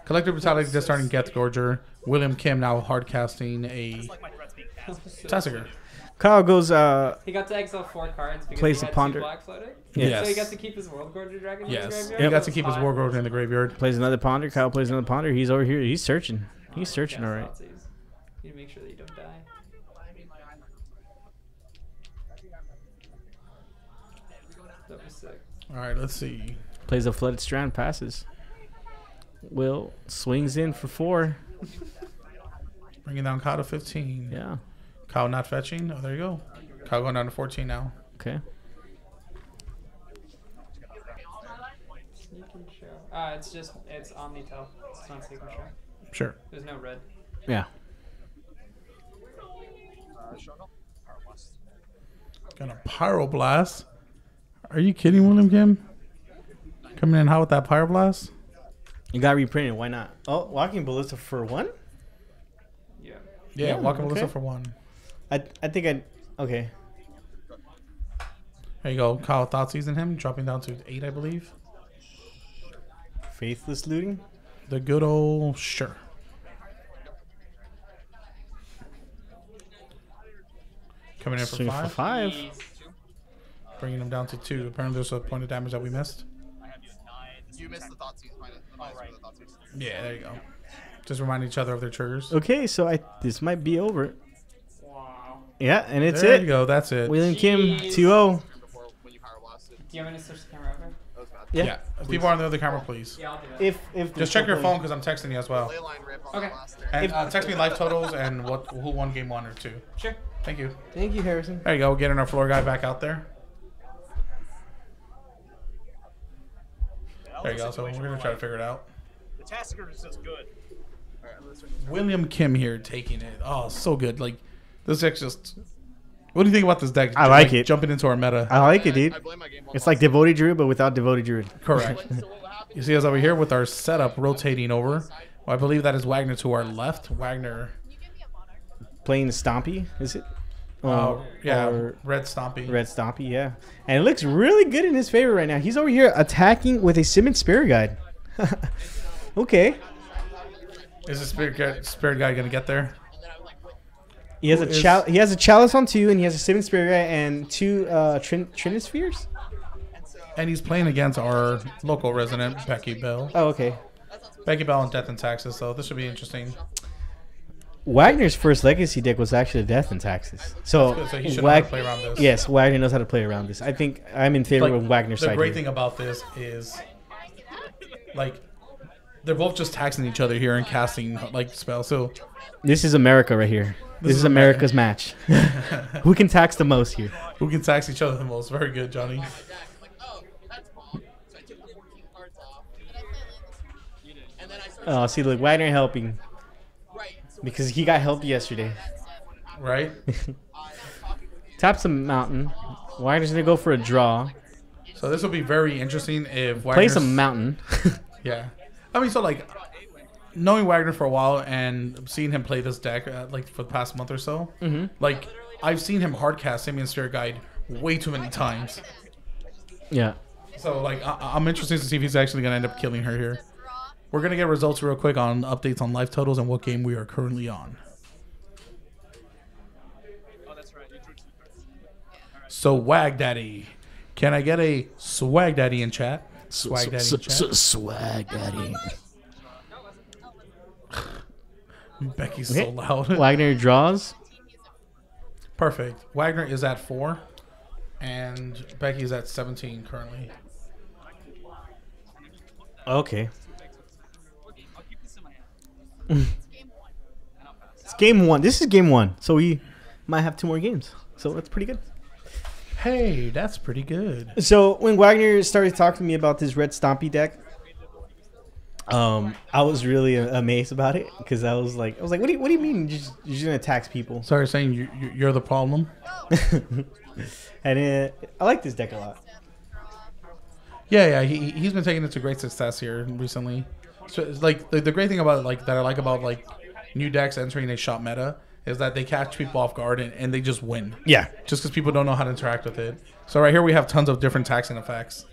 Collective Brutality discarding Death Gorger, William Kim now hard casting a Like my threats being cast. Tasigur. Kyle goes. He got to exile 4 cards because Plays he the had ponder. 2 black floating. Yes. So he got to keep his World Gorger Dragon in his Yes, graveyard. he got to That's keep his fine. War Gorger in the graveyard. Plays another ponder. Kyle plays another ponder. He's over here. He's searching. He's searching. Yeah, All right. Thoughtseize. You need to make sure that you don't die. That was sick. All right, let's see. Plays a flooded strand. Passes. Will swings in for 4. Bringing down Kyle to 15. Yeah. Kyle not fetching. Oh, there you go. Kyle going down to 14 now. Okay. Sneak and show. It's Omnitel. It's not Sneak and show. Sure. There's no red. Yeah. Struggle. Power blast. Gonna Pyroblast. Are you kidding, William Kim? Coming in hot with that Pyroblast? You got reprinted. Why not? Oh, Walking Ballista for 1. Yeah. Yeah, Yeah, Walking okay. Melissa for 1. I think I. Okay. There you go. Kyle Thoughtseize in him, dropping down to 8, I believe. Faithless looting. The good old sure. Coming in for Swing 5. for 5. Jeez. bringing him down to 2. Apparently, there's a point of damage that we missed. I have you at 9. You missed the thought seize. Oh, right. Yeah, there you go. Just remind each other of their triggers. Okay, so this might be over. Wow. Yeah, and it's There it. you go. That's it. William Kim Jeez. 2-0. Before when you power blasted. Do you want me to switch the camera over? That was bad. Yeah. If people are on the other camera, please. Yeah, I'll do it. If Just check your phone because I'm texting you as well. Ley line rip on Okay. the last turn. And text me life totals and who won game 1 or 2. Sure. Thank you. Thank you, Harrison. There you go. Getting our floor guy back out there. There you go. So we're going to try to figure it out. The Tasker is just good. William Kim here taking it. Oh, so good. Like, this deck's just... What do you think about this deck? I like it. Jumping into our meta. I like it, dude. I blame my game one It's like loss. Devotee Druid, but without Devotee Druid. Correct. You see us over here with our setup rotating over. Well, I believe that is Wagner to our left. Wagner, Playing Stompy, is it? yeah, Or Red Stompy. Red Stompy, yeah. And it looks really good in his favor right now. He's over here attacking with a Simmons Spirit Guide. Okay. Is the spirit guy going to get there? He has Who a is- he has a Chalice on 2, and he has a Simmons Spirit Guide and 2 Trinispheres. And he's playing against our local resident, Becky Bell. Oh, okay. Becky Bell on Death and Taxes, so this should be interesting. Wagner's first Legacy deck was actually Death and Taxes. So, Good, so he should know how to play around this. Yes, Wagner knows how to play around this. I think I'm in favor Like, of Wagner's the side great here. thing about this is, like, they're both just taxing each other here and casting, like, spells. So, This is America right here. This is America's match. Who can tax the most here? who can tax each other the most? Very good, Johnny. Oh, see, look, Wagner helping. Because he got help yesterday. Right? Taps a mountain. Wagner's going to go for a draw. So this will be very interesting if Wagner... Play some mountain. Yeah. I mean, so, like, knowing Wagner for a while and seeing him play this deck, like, for the past month or so, like, I've seen him hardcast Simeon Spirit Guide way too many times. Yeah. So, like, I'm interested to see if he's actually going to end up killing her here. We're going to get results real quick on updates on life totals and what game we are currently on. Oh, that's right. You drew 2 cards. So, Wag Daddy. Can I get a Swag Daddy in chat? Swag Daddy in chat. Swag Daddy. Becky's Okay. so loud. Wagner draws. Perfect. Wagner is at 4. And Becky's at 17 currently. Okay. I'll keep this in my hand. And I'll pass. It's game 1. This is game 1. So we might have 2 more games. So that's pretty good. Hey, that's pretty good. So when Wagner started talking to me about this Red Stompy deck, I was really amazed about it because I was like, what do you mean you're just gonna tax people? Sorry, saying you're the problem. And I like this deck a lot. Yeah, he's been taking it to great success here recently. So it's like the great thing about like that I like about like new decks entering a shop meta is that they catch people off guard and they just win. Yeah. Just because people don't know how to interact with it. So right here we have tons of different taxing effects.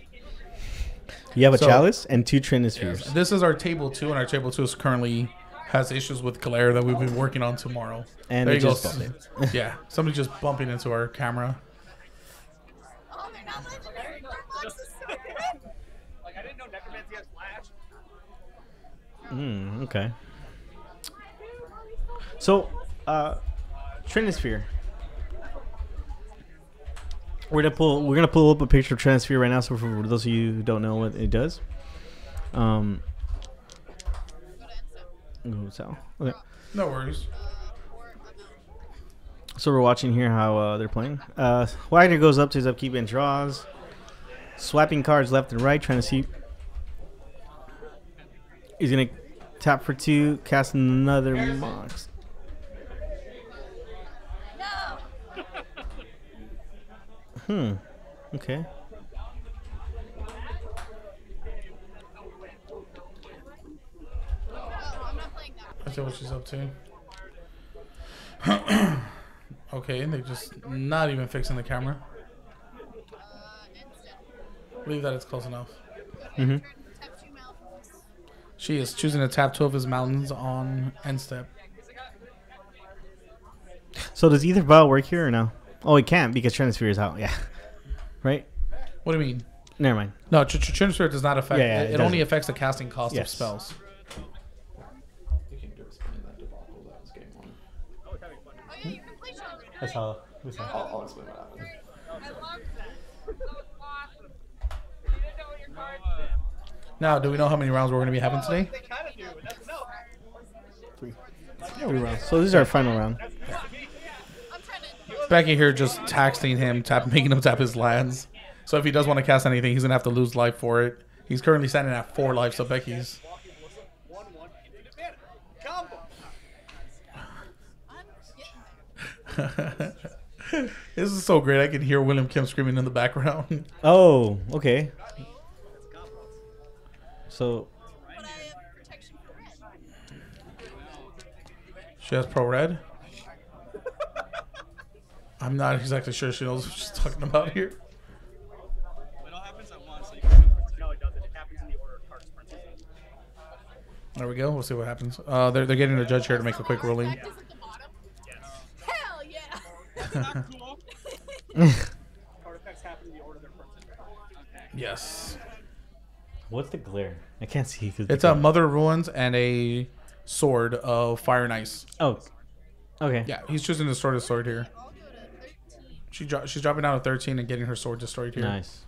You have a So- Chalice and 2 Trinispheres. This is our table 2, and our table 2 is currently has issues with glare that we've been working on tomorrow. And there it you just go. bumped Yeah, somebody just bumping into our camera. Like, I didn't know Necromancy has flash. Okay. So, Trinisphere. We're gonna pull up a picture of Trinisphere right now. So for those of you who don't know what it does, so okay. No worries. So we're watching here how they're playing. Wagner goes up to his upkeep and draws, swiping cards left and right, trying to see. He's gonna tap for 2, cast another Mox. Okay. I see what she's up to. Okay, and they're just not even fixing the camera. Believe that it's close enough. She is choosing to tap 2 of his mountains on end step. So does either vial work here or no? Oh, it can't because Trinisphere is out. Yeah. right? What do you mean? Never mind. No, Trim Spirit does not affect. Yeah, it it only doesn't. affects the casting cost Yes. of spells. You can do explain that debacle that was game one. Oh, it's having fun. That's all. Who's that? I'll explain what happened. Now, do we know how many rounds we're going to be having today? They kind of do. That's no. 3 rounds. So this is our final round. Becky here just taxing him, making him tap his lands. So if he does want to cast anything, he's going to have to lose life for it. He's currently standing at 4 life, so Becky's... 1/1 infinite mana. Combo. This is so great. I can hear William Kim screaming in the background. Oh, okay. So She has pro red. I'm not exactly sure she knows what she's talking about here. It all happens at once. So you can no, it doesn't. It happens in the order of cards printed. There we go. We'll see what happens. They're getting the judge here to make a quick ruling. Hell yeah! Not cool. Card effects happen in the order they're printed. Okay. Yes. what's the glare? I can't see. It's a Mother of Ruins and a sword of fire and ice. Oh, okay. Yeah, he's choosing the sword here. She's dropping down to 13 and getting her sword destroyed here. Nice.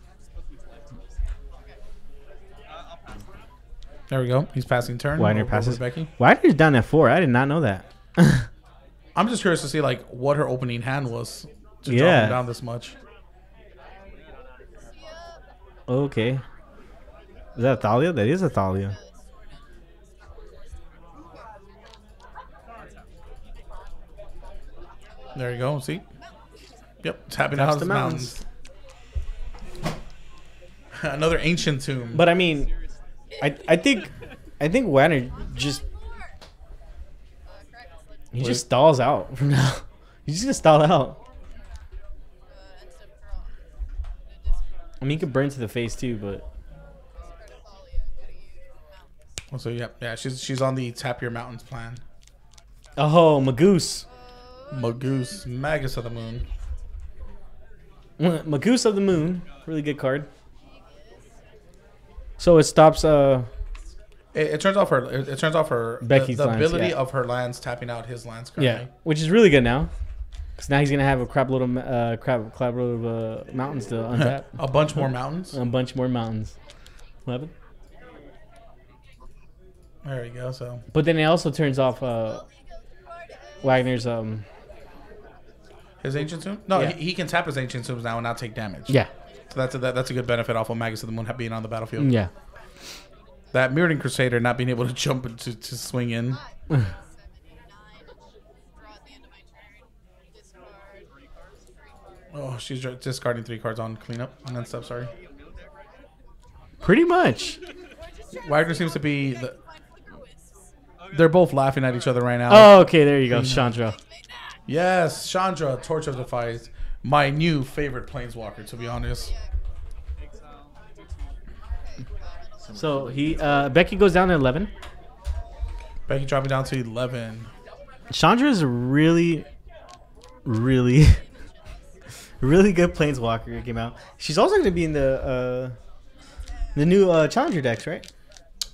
There we go. He's passing turn. Widener over passes. Becky. Widener's down at 4. I did not know that. I'm just curious to see like what her opening hand was to drop Yeah. him down this much. Okay. Is that Thalia? That is a Thalia. There you go. See? Yep. Tapping Taps out the the mountains. Another ancient tomb. But I mean, I think Widener just he just stalls out from now. He's just gonna stall out. I mean, he could burn to the face too, but So yeah, she's on the tap your mountains plan. oh, Magoose, Magoose, Magus of the Moon. Magoose of the Moon, really good card. So it stops. It turns off her. It turns off her. Becky's the lands, ability yeah. of her lands tapping out his lands currently. Yeah, which is really good now, because now he's gonna have a crap load of mountains to untap. A bunch more mountains. A bunch more mountains. 11. There we go. So But then it also turns off Wagner's his ancient tomb. No, Yeah. he can tap his ancient tombs now and not take damage. yeah. So that's a good benefit off of Magus of the Moon being on the battlefield. Yeah. That Mirroring Crusader not being able to jump to swing in. Oh, she's discarding 3 cards on cleanup and then stuff. Sorry. Pretty much. Wagner seems to be they're both laughing at each other right now. Oh, okay, there you go, Chandra. Yes, Chandra, Torch of Defiance, my new favorite planeswalker, to be honest. So he Becky goes down to 11. Becky dropping down to 11. Chandra is a really, really, really good planeswalker. It came out. She's also going to be in the new Challenger decks, right?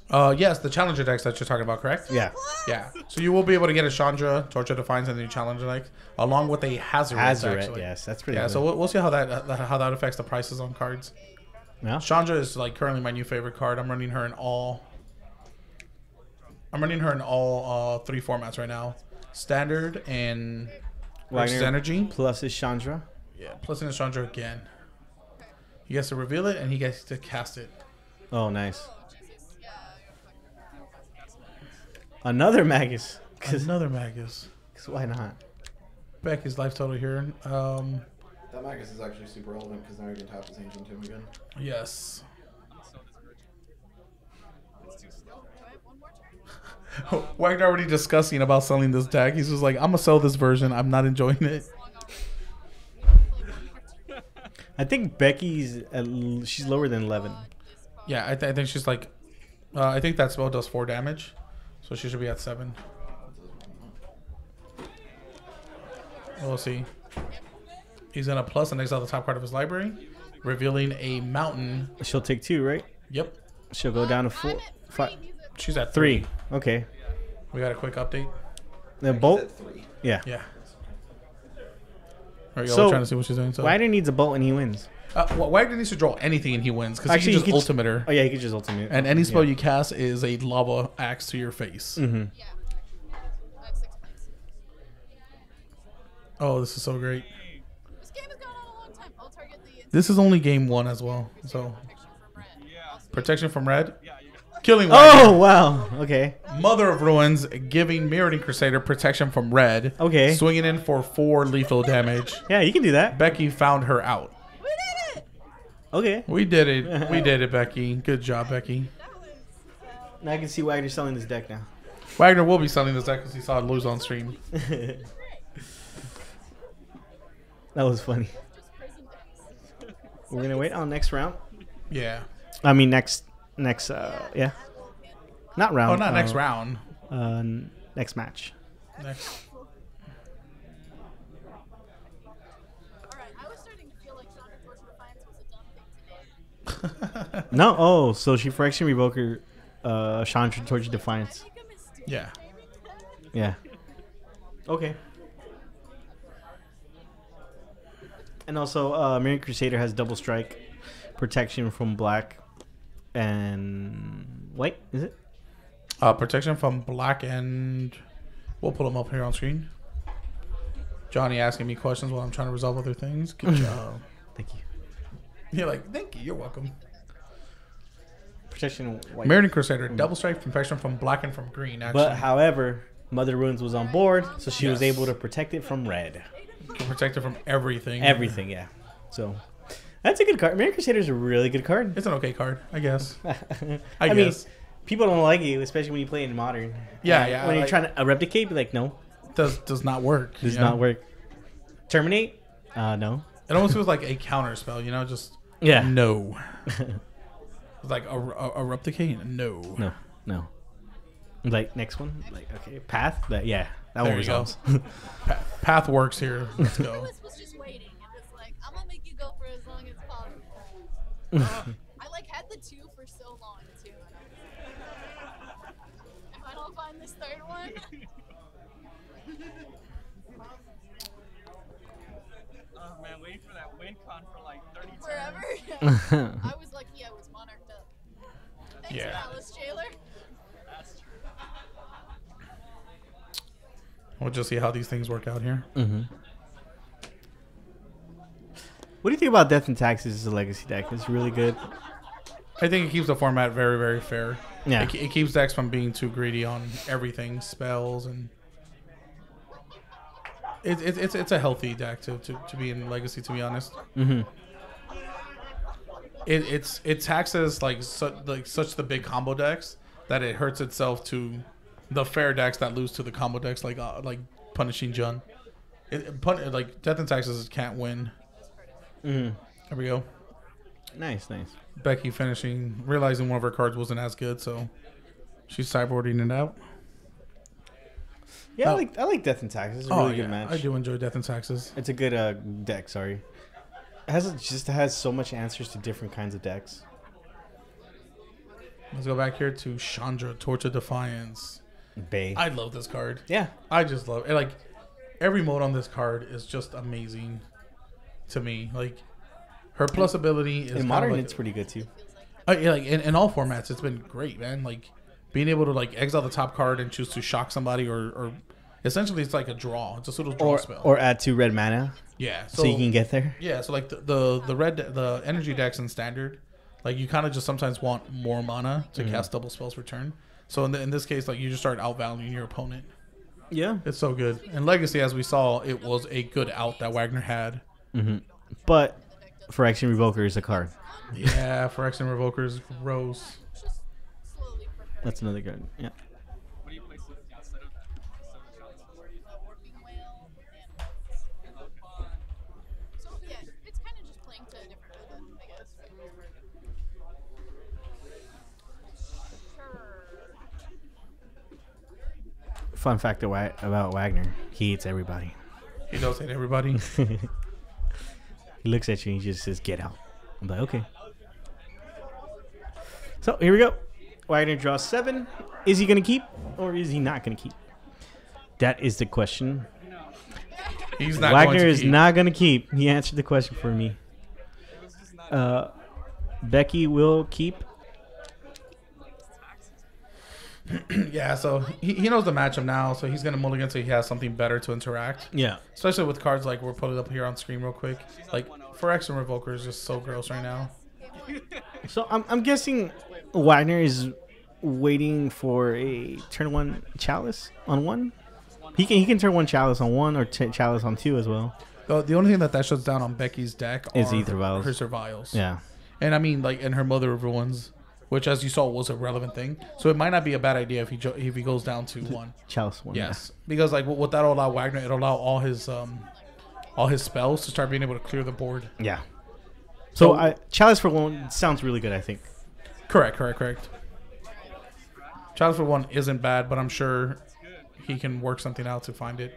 Yes, the Challenger decks that you're talking about, correct? Yeah. Yeah. So you will be able to get a Chandra, Torch of Defiance, and the new Challenger deck, along with a Hazoret. Hazoret, yes, that's pretty. Yeah. good. So we'll see how that affects the prices on cards. Yeah. Chandra is like currently my new favorite card. I'm running her in all 3 formats right now. Standard and versus Wagner Energy. plus is Chandra. Yeah, plus in Chandra again. He gets to reveal it and he gets to cast it. Oh, nice. Another Magus. Another Magus. Because why not? Becky's life total here. That Magus is actually super relevant because now you can tap his ancient tomb again. Yes. Wagner already discussing about selling this deck. He's just like, I'm gonna sell this version. I'm not enjoying it. I think Becky's she's lower than 11. Yeah, I think she's like, I think that spell does 4 damage, so she should be at 7. We'll see. He's gonna plus and exile the top card of his library. revealing a mountain. She'll take 2, right? Yep. She'll go down to 4, 5, She's at 3. Okay. We got a quick update. The bolt. At 3. Yeah. Yeah. Are you So, all trying to see what she's doing? So, Wagner needs a bolt and he wins. well, Wagner needs to draw anything and he wins because he Actually, can just he could ultimate her. Oh yeah, he could just ultimate. And any spell yeah. you cast is a lava axe to your face. Mm-hmm. Yeah. I have 6 points. Oh, this is so great. This game has gone on a long time. I'll target the This is only game 1 as well. So protection from red. protection from red, killing Wagner. Oh wow. Okay. Mother of Ruins, giving Mirroring Crusader protection from red. Okay. Swinging in for 4 lethal damage. Yeah, you can do that. Becky found her out. We did it! Okay. We did it. We did it, Becky. Good job, Becky. Now I can see Wagner selling this deck now. Wagner will be selling this deck because he saw it lose on stream. That was funny. We're gonna wait on next round. Yeah. I mean next yeah. Not round. Oh, not next round. Next match. Next. Alright, I was starting to feel like Chandra Torch of Defiance was a dumb thing today. No. Oh, so she Fraction Revoker, Chandra Torch of Defiance. Make a mistake, Yeah. maybe? Yeah. Okay. And also, Mirroring Crusader has double strike, protection from black and white. Is it? Protection from black and... We'll pull them up here on screen. Johnny asking me questions while I'm trying to resolve other things. Good job. Thank you. You're like, thank you. You're welcome. Protection white. Mirroring Crusader, double strike, protection from black and from green. Actually, But however, Mother Ruins was on board, so she was Yes. able to protect it from red. can protect it from everything. Everything, yeah. So that's a good card. Mirroring Crusader is a really good card. It's an okay card, I guess. I mean, guess. people don't like you, especially when you play in modern. Yeah, Like, yeah, When you're like- trying to replicate, be like, no, Does not work. does you know? not work. Terminate? No. It almost feels like a counter spell, you know, just Yeah. no. It's like a replicate? No. No. Like next one, like okay, path. That yeah, that There one you go. resolves. Path works here. Let's go. Lewis was just waiting. It was like, I'm gonna make you go for as long as possible. I like had the 2 for so long too. And I was like, if I don't find this 3rd one, Oh man, waiting for that win con for like 30 turns. forever. I was lucky I was monarched up. Thanks, Yeah. Alice Jailer. That's true. We'll just see how these things work out here. Mm-hmm. What do you think about Death and Taxes as a legacy deck? It's really good. I think it keeps the format very, very fair. Yeah. It keeps decks from being too greedy on everything, spells, and it's a healthy deck to be in Legacy, to be honest. Mm-hmm. It taxes like such the big combo decks that it hurts itself to the fair decks that lose to the combo decks like Punishing Jun. Like Death and Taxes can't win. Mm-hmm. There we go. Nice. Becky realizing one of her cards wasn't as good, so she's sideboarding it out. Yeah, Oh. I like Death and Taxes. It's a really good match. I do enjoy Death and Taxes. It's a good deck. Sorry, it has so much answers to different kinds of decks. Let's go back here to Chandra, Torch of Defiance. Bay. I love this card. Yeah. I just love it. Like, every mode on this card is just amazing to me. Like, her plus ability is In kind modern, of like, it's pretty good too. yeah, like in all formats, it's been great, man. Like, being able to like exile the top card and choose to shock somebody, or essentially it's like a draw. It's a little draw spell. Or add 2 red mana yeah, so you can get there. yeah. So like the energy decks in standard, like you kind of just sometimes want more mana to cast double spells per turn. So in this case, like you just start outvaluing your opponent. Yeah. It's so good. And Legacy, as we saw, it was a good out that Wagner had. Mm-hmm. But for Action Revoker is a card. Yeah, for X and Revokers, gross. Just slowly perfect. That's another card. Yeah. What do you place it instead of Chalice? Warping Whale and so yeah, it's kind of just playing to a different meta, I guess. Sure. Fun fact about Wagner: he eats everybody. He does hit everybody. He looks at you and he just says, "Get out." I'm like, okay. So here we go. Wagner draws 7. Is he going to keep or is he not going to keep? That is the question. He's not Wagner going to is keep. not going to keep. He answered the question for me. Becky will keep. Yeah, so he knows the matchup now, so he's gonna mulligan so he has something better to interact. Yeah. Especially with cards like we're putting up here on screen real quick. Like Phyrexian Revoker is just so gross right now. So I'm guessing Wagner is waiting for a turn 1 Chalice on 1. He can turn 1 Chalice on 1 or Chalice on 2 as well. The only thing that shuts down on Becky's deck Is are Aether Vials. her Survials. Yeah. And I mean, like, and her Mother of Ruins, which, as you saw, was a relevant thing. So it might not be a bad idea if he goes down to 1. Chalice 1. Yes, because like what that'll allow Wagner, it'll allow all his spells to start being able to clear the board. Yeah. So Chalice for 1 sounds really good, I think. Correct. Chalice for 1 isn't bad, but I'm sure he can work something out to find it.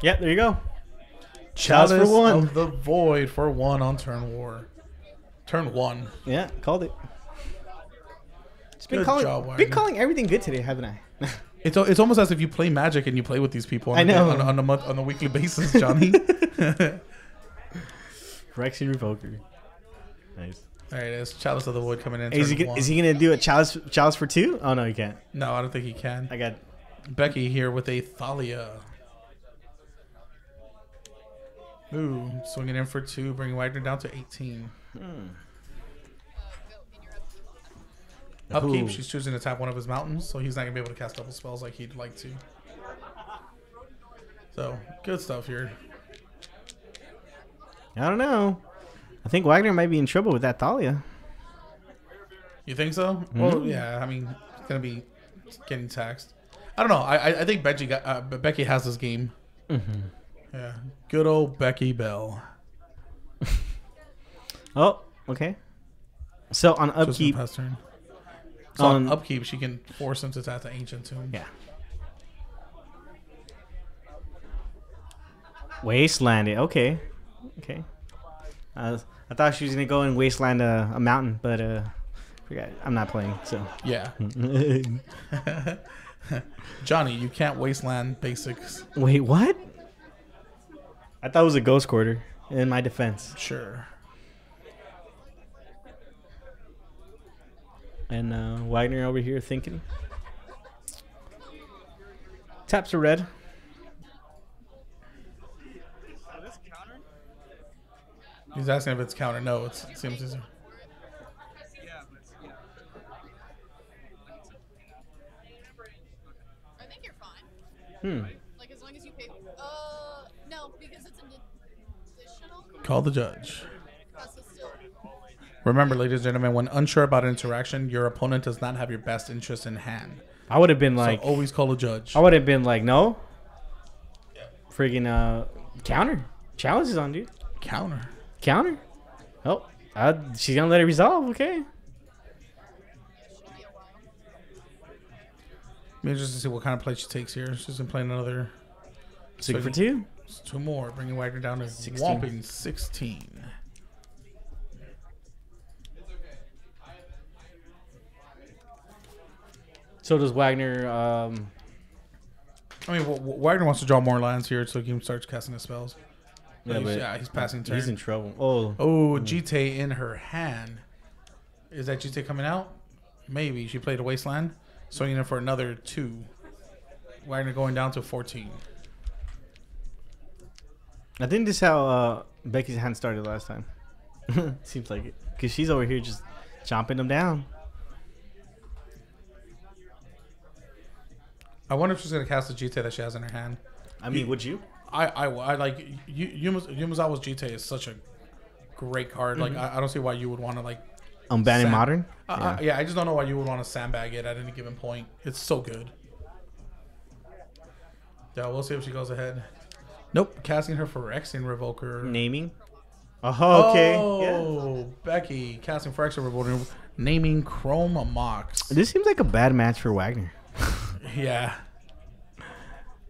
Yeah, there you go. Chalice for 1. of the Void for 1 on turn 1. Yeah, called it. Just been Good calling, job, been Wagner. calling everything good today, haven't I? It's almost as if you play Magic and you play with these people. I know. on a weekly basis, Johnny. Phyrexian Revoker. Nice. There it is. Chalice of the Void coming in. Is turn he 1. gonna do a Chalice for 2? Oh no, he can't. No, I don't think he can. I got Becky here with a Thalia. Ooh, swinging in for 2, bringing Wagner down to 18. Upkeep, Ooh. she's choosing to tap one of his mountains, so he's not going to be able to cast double spells like he'd like to. So, good stuff here. I don't know. I think Wagner might be in trouble with that Thalia. You think so? Well, yeah, I mean, it's going to be getting taxed. I don't know. I think Becky has this game. Yeah. Good old Becky Bell. Oh, okay. So on Just in upkeep, the past turn. So on upkeep, she can force him to tap the Ancient Tomb. yeah. Wasteland. Okay. I thought she was gonna go and wasteland a mountain, but forgot. I'm not playing. So Yeah. Johnny, you can't wasteland basics. wait, what? I thought it was a ghost quarter. In my defense, Sure. and Wagner over here thinking. Taps are red. This counter? He's asking if it's counter. No, it seems as Yeah, but yeah. I think you're fine. Hmm. Like as long as you pay. No, because it's an additional call the judge. cost is still. Remember, ladies and gentlemen, when unsure about an interaction, your opponent does not have your best interest in hand. I would have been like, So always call a judge. I would have been like, no. Friggin' counter. Challenge is on, dude. Counter. Counter. Oh, she's gonna let it resolve. Okay. Maybe just to see what kind of play she takes here. She's been playing another 6 for 2. 2 more, bringing Wagner down to 16. whopping 16. So does Wagner. I mean, Wagner wants to draw more lands here so he can start casting his spells. He's passing turn. He's in trouble. Oh, Oh, Jite in her hand. Is that Jite coming out? Maybe. She played a Wasteland. Swinging in for another 2. Wagner going down to 14. I think this is how Becky's hand started last time. Seems like it, because she's over here just chomping them down. I wonder if she's going to cast the Jite that she has in her hand. I mean, would you? I like Yumazawa's Jite is such a great card. Like I don't see why you would want to like Unbanned Modern? yeah, I just don't know why you would want to sandbag it at any given point. It's so good. Yeah, we'll see if she goes ahead. Nope, casting her Phyrexian Revoker. Naming? Oh, okay. Oh, Yeah. Becky casting Phyrexian Revoker, naming Chrome Mox. This seems like a bad match for Wagner. Yeah,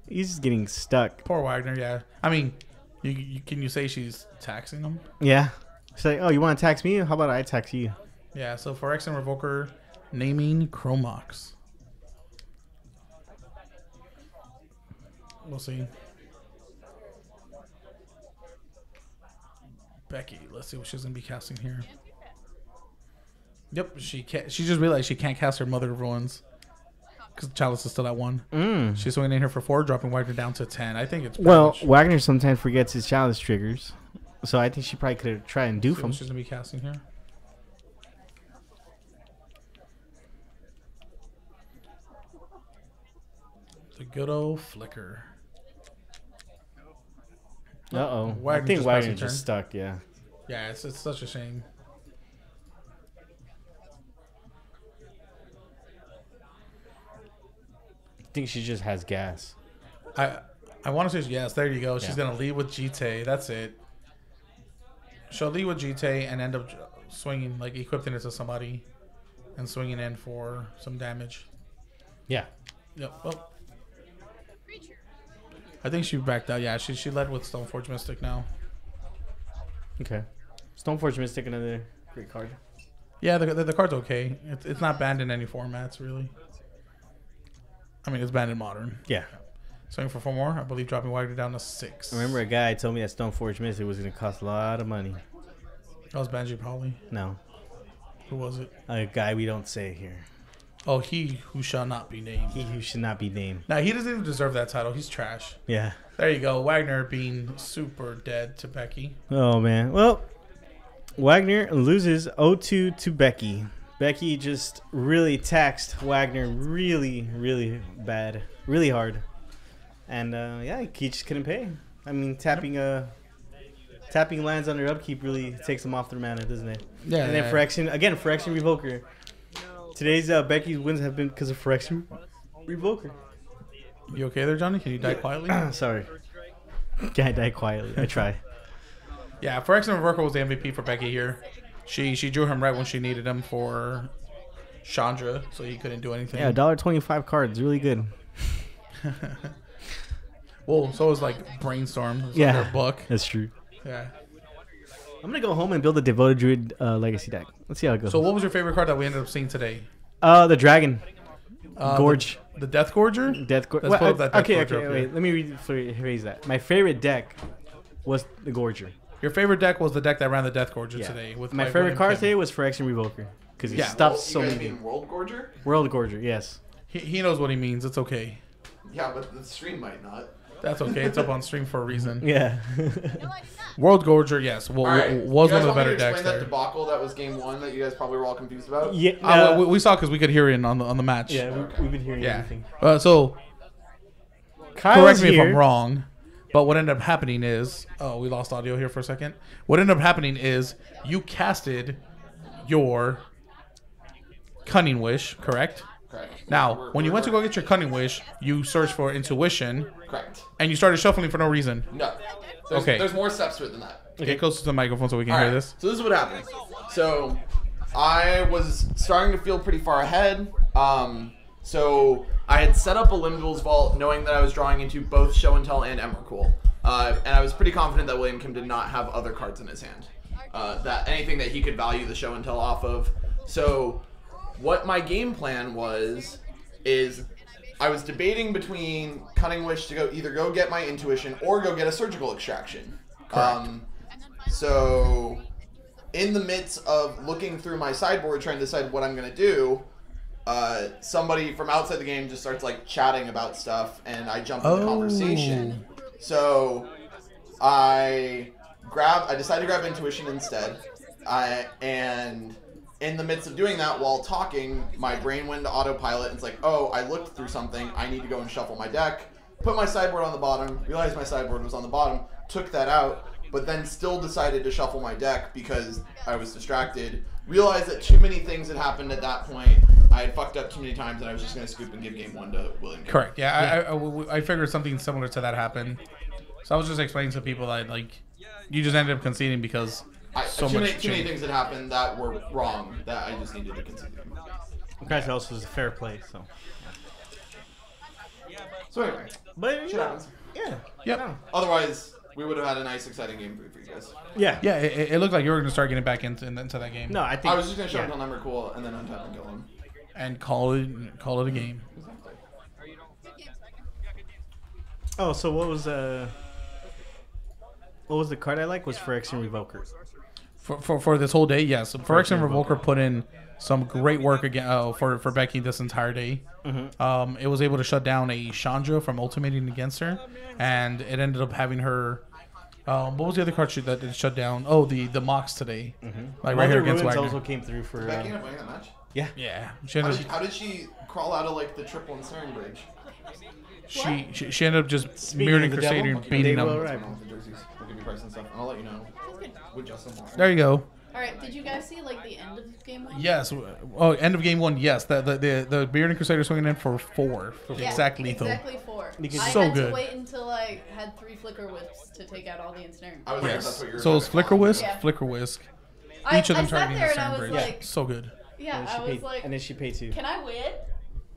He's just getting stuck. poor Wagner. Yeah, I mean, can you say she's taxing him? Yeah. Say, oh, you want to tax me? How about I tax you? Yeah, so for X and Revoker, naming Chromox. We'll see. Becky, let's see what she's gonna be casting here. Yep, she can't. She just realized she can't cast her Mother of Ruins because Chalice is still at 1. She's swinging in here for 4, dropping Wagner down to 10. I think it's well. Wagner sometimes forgets his Chalice triggers, so I think she probably could have tried and do what them. she's gonna be casting here. The good old flicker. Uh oh. I Wagner think just passed Wagner her just turn. stuck. Yeah. Yeah, it's such a shame. I think she just has gas. I want to say yes. There you go. She's Yeah. gonna lead with Jite. That's it. She'll lead with Jite and end up swinging, like equipping it to somebody, and swinging in for some damage. Yeah. Yep. Well, I think she backed out. Yeah, she led with Stoneforge Mystic now. Okay. Stoneforge Mystic, another great card. Yeah, the card's okay. It's not banned in any formats really. I mean, it's banned in Modern. Yeah. Swing for 4 more. I believe dropping Wagner down to 6. I remember a guy told me that Stoneforge Mystic was going to cost a lot of money. That was Banji probably. No. Who was it? A guy we don't say here. Oh, he who shall not be named. He who should not be named. Now, he doesn't even deserve that title. He's trash. Yeah. There you go. Wagner being super dead to Becky. Oh, man. Well, Wagner loses 0-2 to Becky. Becky just really taxed Wagner really, really bad. Really hard. And, yeah, he just couldn't pay. I mean, tapping lands under upkeep really takes them off their mana, doesn't it? Yeah. And then Phyrexian Revoker. Today's Becky's wins have been because of Phyrexian Revoker. You okay there, Johnny? Can you die quietly? Sorry. Can't die quietly. I try. Yeah, Phyrexian Revoker was the MVP for Becky here. She drew him right when she needed him for Chandra, so he couldn't do anything. Yeah, $1.25 cards. Really good. Well, so was like Brainstorm. It's Yeah. like their book. That's true. Yeah. I'm going to go home and build a Devoted Druid Legacy deck. Let's see how it goes. So what was your favorite card that we ended up seeing today? The Dragon. Gorge. The Death Gorger? Death Gorge. Let's pull up that Death Okay, Gorger okay, up wait. here. Let me rephrase that. My favorite deck was the Gorger. Your favorite deck was the deck that ran the Death Gorger Yeah. today. With My by favorite William card Kim. today was Phyrexian Revoker. Because he Yeah. stopped so you guys many. mean World Gorger? World Gorger, yes. He knows what he means. It's okay. Yeah, but the stream might not. That's okay. It's up on stream for a reason. Yeah. World Gorger, yes, was All right. one You of guys the want me better to decks explain there. that debacle that was game 1 that you guys probably were all confused about? Yeah, We saw because we could hear it on the match. yeah, we've been hearing Yeah. everything. So Kyle's correct me here. if I'm wrong, but what ended up happening is, oh, we lost audio here for a second. What ended up happening is you casted your Cunning Wish, correct? Correct. Now, when you went to go get your Cunning Wish, you searched for Intuition, Correct. and you started shuffling for no reason. No. There's, Okay. There's more steps to it than that. Get close to the microphone so we can All hear right, this. So this is what happened. So I was starting to feel pretty far ahead. So I had set up a Limdal's Vault knowing that I was drawing into both Show and Tell and Emrakul. And I was pretty confident that William Kim did not have other cards in his hand. That anything that he could value the Show and Tell off of. So what my game plan was is I was debating between Cunning Wish to either go get my Intuition or go get a Surgical Extraction. So in the midst of looking through my sideboard trying to decide what I'm going to do, somebody from outside the game just starts like chatting about stuff and I jump into the conversation. So I decided to grab Intuition instead. And in the midst of doing that, while talking, my brain went to autopilot and it's like, oh, I looked through something. I need to go and shuffle my deck. Put my sideboard on the bottom, realized my sideboard was on the bottom, took that out, but then still decided to shuffle my deck because I was distracted. Realized that too many things had happened at that point. I had fucked up too many times and I was just going to scoop and give game 1 to William. Correct. Yeah, I figured something similar to that happened. So I was just explaining to people that like you just ended up conceding because so too much many things had happened that were wrong that I just needed to concede. Guys, also was a fair play, so. So anyway, But shit happens. yeah. Yep. Otherwise, We would have had a nice, exciting game for you guys. Yeah. Yeah, it looked like you were going to start getting back into that game. No, I think I was just gonna show him till number cool and then untap and kill him. And call it a game. Oh, so what was the card I like was Phyrexian Revoker. For this whole day, yes. Phyrexian Revoker put in some great work again for Becky this entire day. It was able to shut down a Chandra from ultimating against her, and it ended up having her. What was the other card that it shut down? Oh, the Mox today, like right here against Wagner. Also came through for. Becky ended up winning that match. Yeah. How did she crawl out of like the triple ensnaring bridge? She ended up just Speaking mirroring of the Crusader devil, and beating they will them. arrive. What's going on with the jerseys? We'll give you price and stuff. And I'll let you know with Justin. There you go. All right, did you guys see like the end of game 1? Yes. Oh, end of game 1. Yes. The Bearded Crusader swinging in for 4. For Yeah, exact lethal. Exactly 4. Because I so had good. to wait until I had 3 flicker whips to take out all the ensnaring. I was Yes. that's what you were So it's trying to Flicker call. Whisk, Yeah. Flicker Whisk. I Each of them sat targeting there the and I same was bridge. like, So good. yeah, And I she was paid, like, and then she paid too. can I win?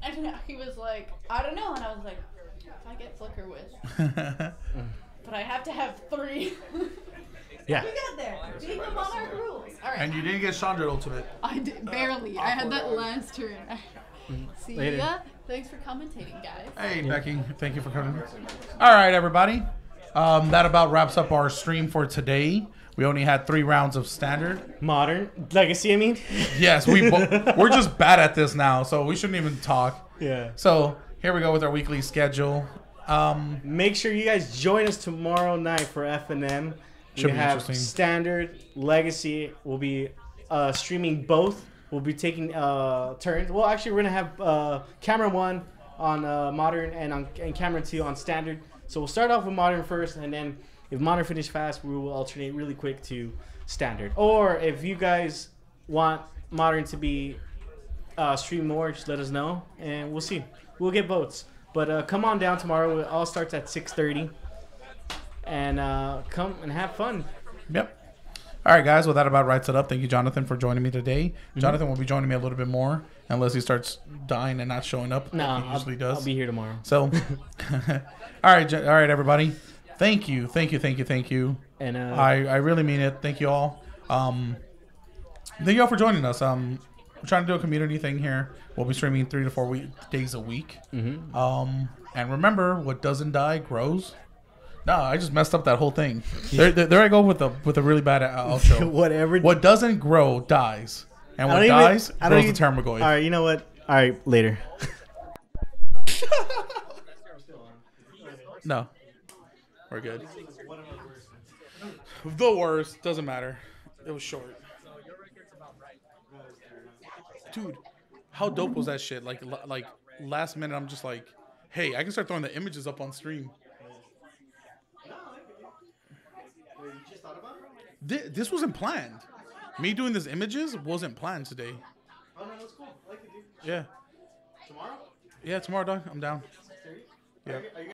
And he was like, I don't know. And I was like, if I get flicker whip, but I have to have 3. Yeah. We got there. Beat the Monarch rules. All right. And you didn't get Chandra ultimate. I did barely. I had that last turn. See Later. ya. Thanks for commentating, guys. Hey, Becky. Thank you for coming. All right, everybody. That about wraps up our stream for today. We only had 3 rounds of standard. Modern Legacy, I mean. Yes, we're just bad at this now, so we shouldn't even talk. Yeah. So here we go with our weekly schedule. Make sure you guys join us tomorrow night for FNM. Should We be have interesting. Standard, Legacy. We'll be streaming both. We'll be taking turns. Well, actually, we're gonna have camera 1 on Modern and camera 2 on Standard. So we'll start off with Modern first, and then if Modern finish fast, we will alternate really quick to Standard. Or if you guys want Modern to be streamed more, just let us know, and we'll see. We'll get votes. But come on down tomorrow. It all starts at 6:30. And come and have fun. Yep. All right, guys. Well, that about writes it up. Thank you, Jonathan, for joining me today. Jonathan will be joining me a little bit more unless he starts dying and not showing up. No, like he usually does. I'll be here tomorrow. So, all right, everybody. Thank you. And I really mean it. Thank you all. Thank you all for joining us. We're trying to do a community thing here. We'll be streaming 3 to 4 days a week. And remember, what doesn't die grows. No, I just messed up that whole thing. There I go with a really bad outro. whatever. What doesn't grow dies, and what dies grows the Termagoyf. All right, you know what? All right, later. No, we're good. The worst doesn't matter. It was short. Dude, how dope was that shit? Like last minute, I'm just like, hey, I can start throwing the images up on stream. This wasn't planned. Me doing these images wasn't planned today. Oh no, that's cool. I like it, dude. Yeah. Tomorrow? Yeah, tomorrow, dog. I'm down. Yeah. Are you gonna